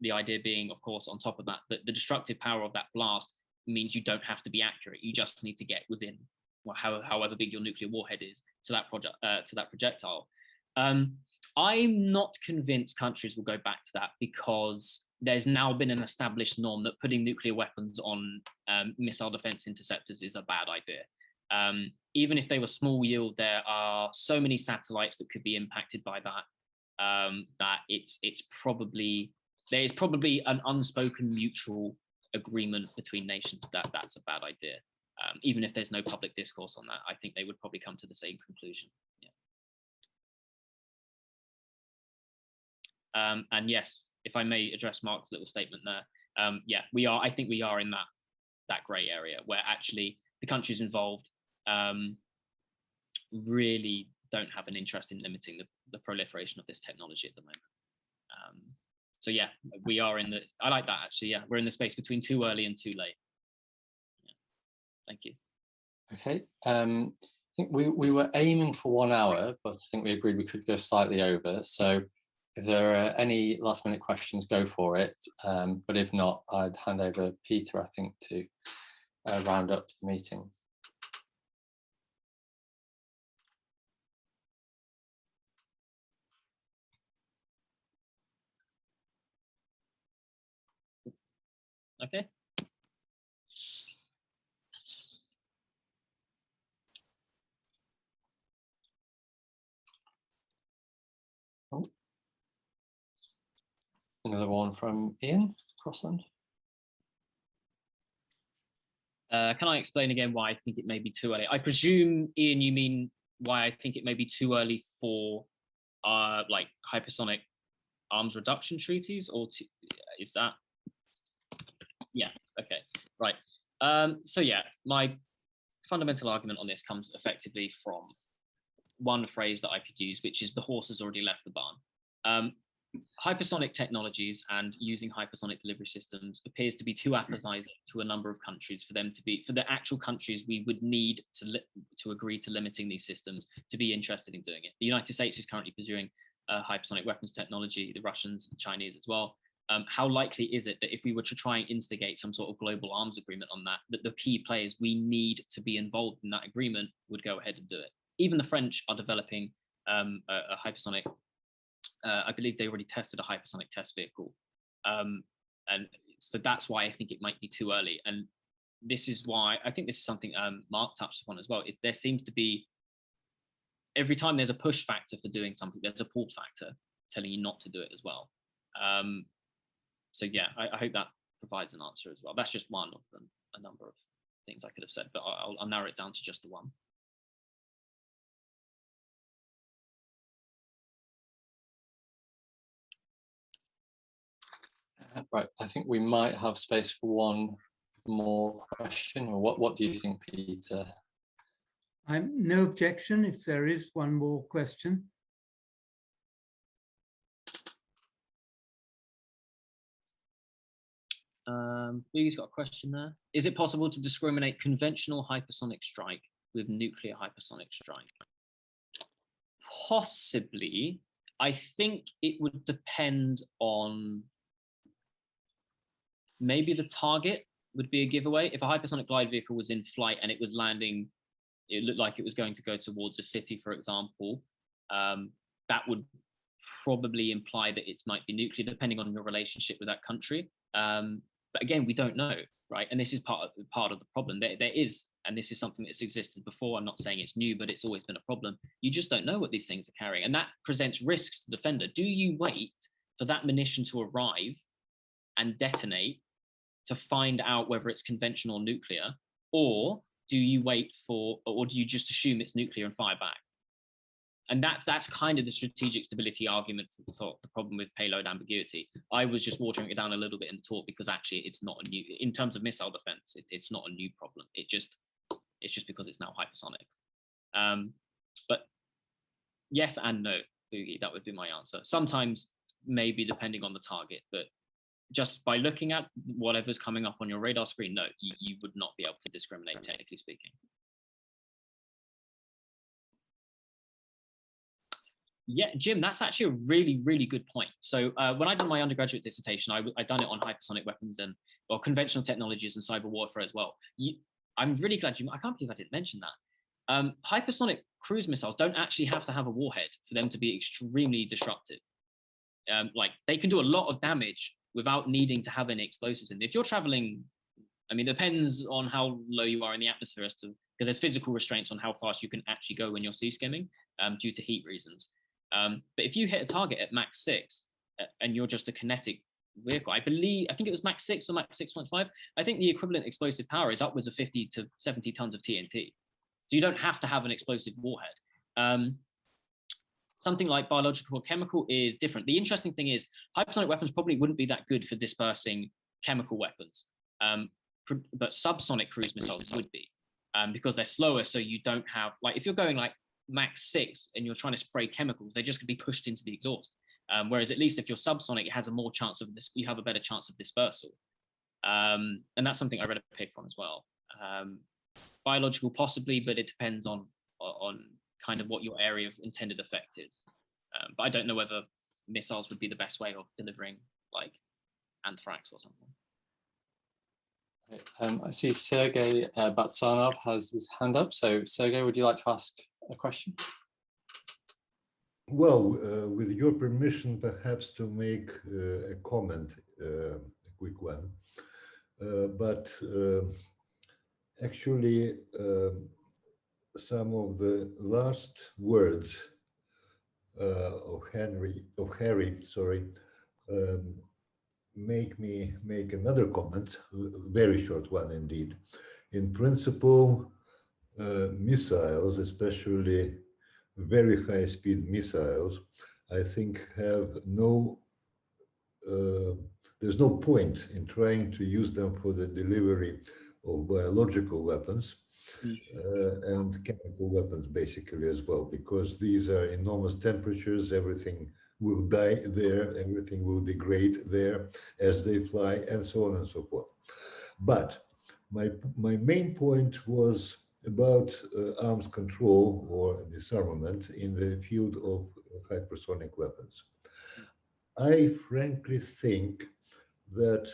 B: the idea being, of course, on top of that, that the destructive power of that blast means you don't have to be accurate. You just need to get within, well, however big your nuclear warhead is, to that projectile. I'm not convinced countries will go back to that, because there's now been an established norm that putting nuclear weapons on missile defense interceptors is a bad idea. Even if they were small yield, there are so many satellites that could be impacted by that, that there's probably an unspoken mutual agreement between nations that that's a bad idea. Even if there's no public discourse on that, I think they would probably come to the same conclusion. Yeah. And yes, if I may address Mark's little statement there, yeah, I think we are in that grey area where actually the countries involved really don't have an interest in limiting the proliferation of this technology at the moment. So yeah, we are I like that actually, yeah, we're in the space between too early and too late. Yeah. Thank you.
D: Okay, I think we were aiming for 1 hour, but I think we agreed we could go slightly over. So if there are any last minute questions, go for it. But if not, I'd hand over Peter, I think, to round up the meeting.
B: Okay.
D: Oh. Another one from Ian Crossland.
B: Can I explain again why I think it may be too early? I presume, Ian, you mean why I think it may be too early for like hypersonic arms reduction treaties, or is that? Yeah, okay, right. So yeah, my fundamental argument on this comes effectively from one phrase that I could use, which is the horse has already left the barn. Hypersonic technologies and using hypersonic delivery systems appears to be too appetizing to a number of countries for the actual countries we would need to agree to limiting these systems to be interested in doing it. The United States is currently pursuing hypersonic weapons technology, the Russians, the Chinese as well. how likely is it that if we were to try and instigate some sort of global arms agreement on that, that the key players we need to be involved in that agreement would go ahead and do it? Even the French are developing a hypersonic, I believe they already tested a hypersonic test vehicle. And so that's why I think it might be too early. And this is why, I think this is something Mark touched upon as well, is there seems to be, every time there's a push factor for doing something, there's a pull factor telling you not to do it as well. So yeah, I hope that provides an answer as well. That's just one of them, a number of things I could have said, but I'll narrow it down to just the one.
D: Right, I think we might have space for one more question, or what do you think, Peter?
A: No objection if there is one more question.
B: Blue's got a question there. Is it possible to discriminate conventional hypersonic strike with nuclear hypersonic strike? Possibly. I think it would depend on, maybe the target would be a giveaway. If a hypersonic glide vehicle was in flight and it was landing, it looked like it was going to go towards a city, for example, that would probably imply that it might be nuclear, depending on your relationship with that country. But again, we don't know, right? And this is part of the problem. There is, and this is something that's existed before. I'm not saying it's new, but it's always been a problem. You just don't know what these things are carrying, and that presents risks to the defender. Do you wait for that munition to arrive and detonate to find out whether it's conventional or nuclear, or do you wait for, or do you just assume it's nuclear and fire back? And that's kind of the strategic stability argument for the problem with payload ambiguity. I was just watering it down a little bit in the talk because actually it's not a new, in terms of missile defense, it's not a new problem. It's just because it's now hypersonics. But yes and no, Boogie, that would be my answer. Sometimes maybe depending on the target, but just by looking at whatever's coming up on your radar screen, no, you would not be able to discriminate, technically speaking. Yeah, Jim, that's actually a really, really good point. So when I did my undergraduate dissertation, I done it on hypersonic weapons and conventional technologies and cyber warfare as well. I'm really glad I can't believe I didn't mention that. Hypersonic cruise missiles don't actually have to have a warhead for them to be extremely disruptive. Like they can do a lot of damage without needing to have any explosives in. If you're traveling, I mean, it depends on how low you are in the atmosphere as to, because there's physical restraints on how fast you can actually go when you're sea skimming due to heat reasons. But if you hit a target at Mach 6 and you're just a kinetic vehicle, I think it was Mach 6 or Mach 6.5, I think the equivalent explosive power is upwards of 50 to 70 tons of TNT. So you don't have to have an explosive warhead. Something like biological or chemical is different. The interesting thing is hypersonic weapons probably wouldn't be that good for dispersing chemical weapons, but subsonic cruise missiles would be because they're slower. So you don't have, like, if you're going like Mach 6 and you're trying to spray chemicals, they're just going to be pushed into the exhaust. Whereas at least if you're subsonic, it has a more chance of this. You have a better chance of dispersal, and that's something I read a paper on as well. Biological possibly, but it depends on kind of what your area of intended effect is. But I don't know whether missiles would be the best way of delivering like anthrax or something.
D: I see Sergei Batsanov has his hand up. So Sergei, would you like to ask a question?
E: Well, with your permission, perhaps to make a comment, a quick one. But actually, some of the last words of Harry, make me make another comment, very short one indeed. In principle, missiles, especially very high-speed missiles, I think have no, there's no point in trying to use them for the delivery of biological weapons and chemical weapons basically as well, because these are enormous temperatures, everything will die there, everything will degrade there as they fly, and so on and so forth. But my main point was about arms control or disarmament in the field of hypersonic weapons. I frankly think that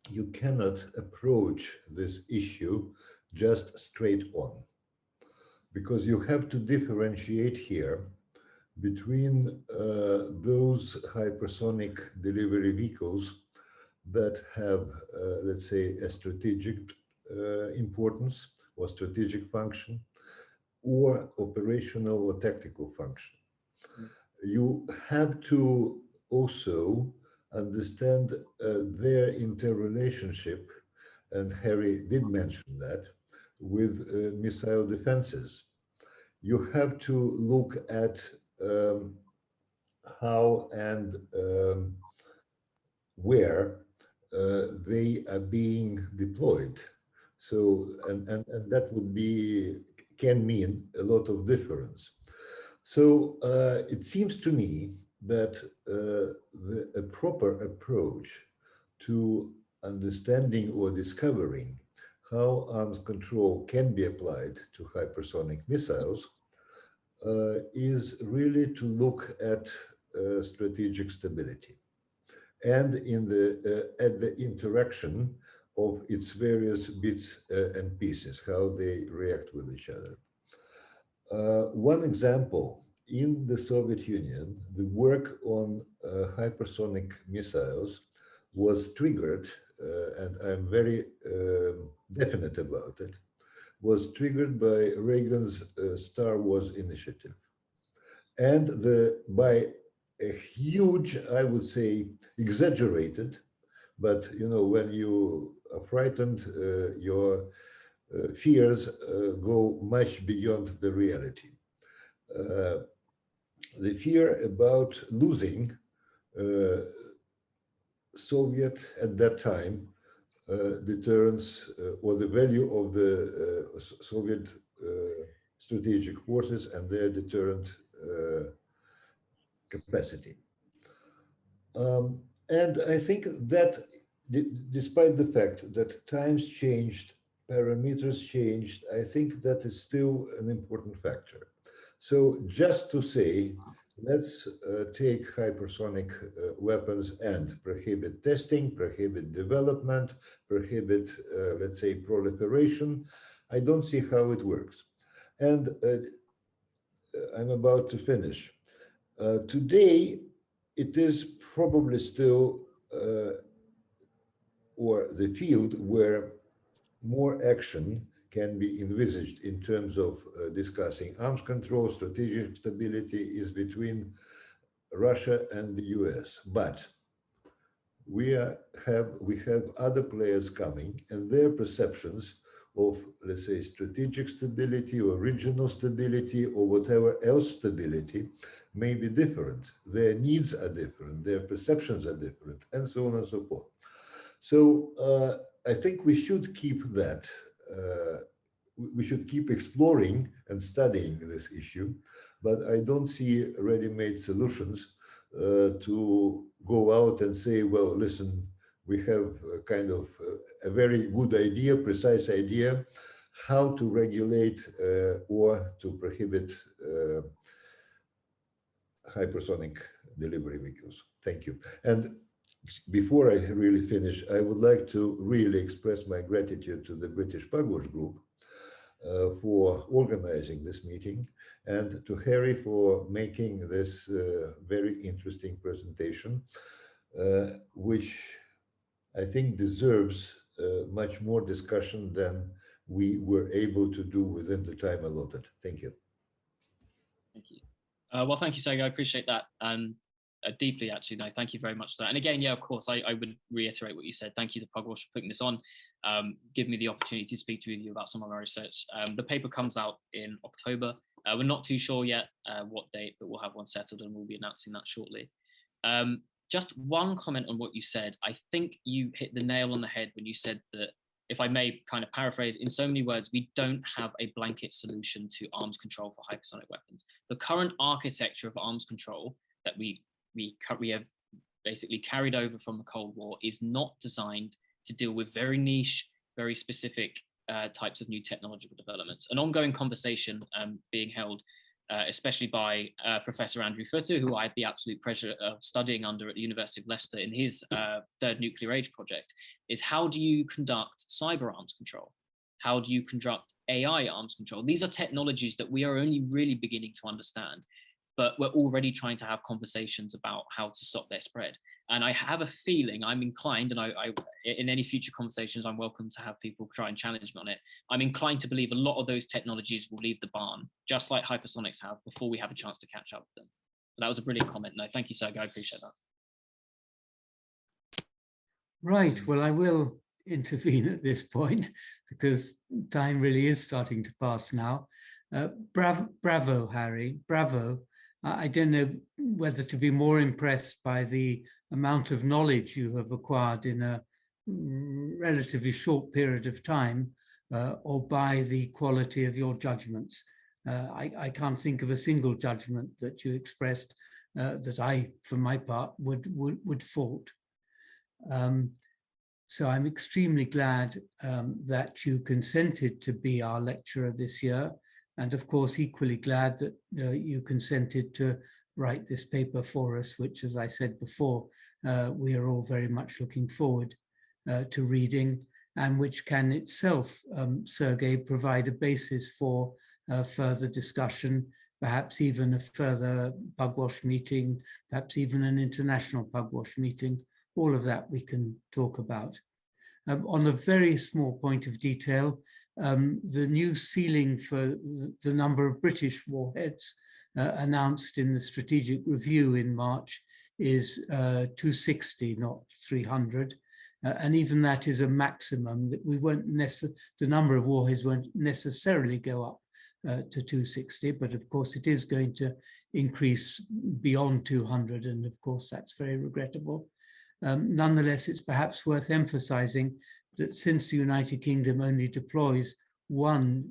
E: you cannot approach this issue just straight on, because you have to differentiate here between those hypersonic delivery vehicles that have, let's say, a strategic importance or strategic function, or operational or tactical function. You have to also understand their interrelationship, and Harry did mention that, with missile defenses. You have to look at how and where they are being deployed. So, and that would be, can mean a lot of difference. So it seems to me that a proper approach to understanding or discovering how arms control can be applied to hypersonic missiles is really to look at strategic stability and in the at the interaction of its various bits and pieces, how they react with each other. One example, in the Soviet Union, the work on hypersonic missiles was triggered, and I'm very definite about it, was triggered by Reagan's Star Wars initiative. And by a huge, I would say, exaggerated, but you know, when you are frightened, your fears go much beyond the reality. The fear about losing Soviet, at that time, deterrence or the value of the Soviet strategic forces and their deterrent capacity. And I think that despite the fact that times changed, parameters changed, I think that is still an important factor. So just to say, let's take hypersonic weapons and prohibit testing, prohibit development, prohibit, let's say, proliferation, I don't see how it works. And I'm about to finish. Today, it is probably still, or the field where more action can be envisaged in terms of discussing arms control, strategic stability is between Russia and the US. But we have other players coming, and their perceptions of, let's say, strategic stability or regional stability or whatever else stability may be different. Their needs are different, their perceptions are different, and so on and so forth. So I think we should keep that. We should keep exploring and studying this issue, but I don't see ready-made solutions to go out and say, well, listen, we have kind of a very good idea, precise idea, how to regulate or to prohibit hypersonic delivery vehicles. Thank you. And before I really finish, I would like to really express my gratitude to the British Pugwash group for organizing this meeting, and to Harry for making this very interesting presentation, which I think deserves much more discussion than we were able to do within the time allotted. Thank you.
B: Thank you. Well, thank you, Sergey. I appreciate that. Deeply, actually. No, thank you very much for that. And again, yeah, of course, I would reiterate what you said. Thank you to Pugwash for putting this on, give me the opportunity to speak to you about some of our research. The paper comes out in October. We're not too sure yet what date, but we'll have one settled and we'll be announcing that shortly. Just one comment on what you said. I think you hit the nail on the head when you said that, if I may kind of paraphrase, in so many words, we don't have a blanket solution to arms control for hypersonic weapons. The current architecture of arms control that we have basically carried over from the Cold War is not designed to deal with very niche, very specific types of new technological developments. An ongoing conversation being held especially by Professor Andrew Footer, who I had the absolute pleasure of studying under at the University of Leicester in his third nuclear age project, is how do you conduct cyber arms control? How do you conduct AI arms control? These are technologies that we are only really beginning to understand, but we're already trying to have conversations about how to stop their spread. And I have a feeling, I'm inclined, and I in any future conversations, I'm welcome to have people try and challenge me on it. I'm inclined to believe a lot of those technologies will leave the barn, just like hypersonics have, before we have a chance to catch up with them. So that was a brilliant comment. No, thank you, Sergey. I appreciate that.
A: Right. Well, I will intervene at this point because time really is starting to pass now. Bravo, Harry. Bravo. I don't know whether to be more impressed by the amount of knowledge you have acquired in a relatively short period of time, or by the quality of your judgments. I can't think of a single judgment that you expressed that I, for my part, would fault. So I'm extremely glad that you consented to be our lecturer this year. And of course, equally glad that you consented to write this paper for us, which, as I said before, we are all very much looking forward to reading, and which can itself, Sergey, provide a basis for further discussion, perhaps even a further Pugwash meeting, perhaps even an international Pugwash meeting. All of that we can talk about. On a very small point of detail, the new ceiling for the number of British warheads announced in the strategic review in March is 260, not 300. And even that is a maximum. That we won't the number of warheads won't necessarily go up to 260, but of course it is going to increase beyond 200, and of course that's very regrettable. Nonetheless, it's perhaps worth emphasizing that since the United Kingdom only deploys one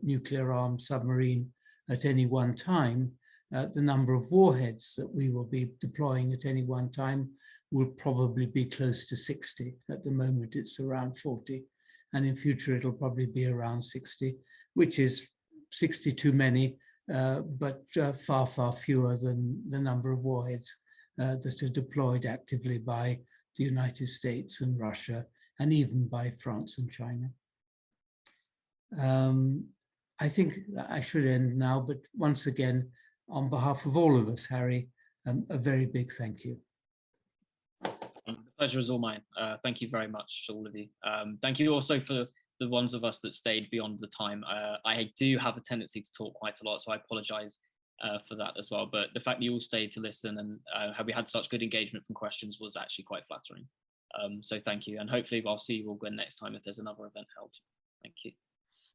A: nuclear-armed submarine at any one time, the number of warheads that we will be deploying at any one time will probably be close to 60. At the moment, it's around 40, and in future, it'll probably be around 60, which is 60 too many, but far, far fewer than the number of warheads that are deployed actively by the United States and Russia, and even by France and China. I think I should end now, but once again, on behalf of all of us, Harry, a very big thank you.
B: The pleasure is all mine. Thank you very much to all of you. Thank you also for the ones of us that stayed beyond the time. I do have a tendency to talk quite a lot, so I apologize for that as well. But the fact that you all stayed to listen and we had such good engagement from questions was actually quite flattering. So thank you, and hopefully I'll see you all again next time if there's another event held. Thank you.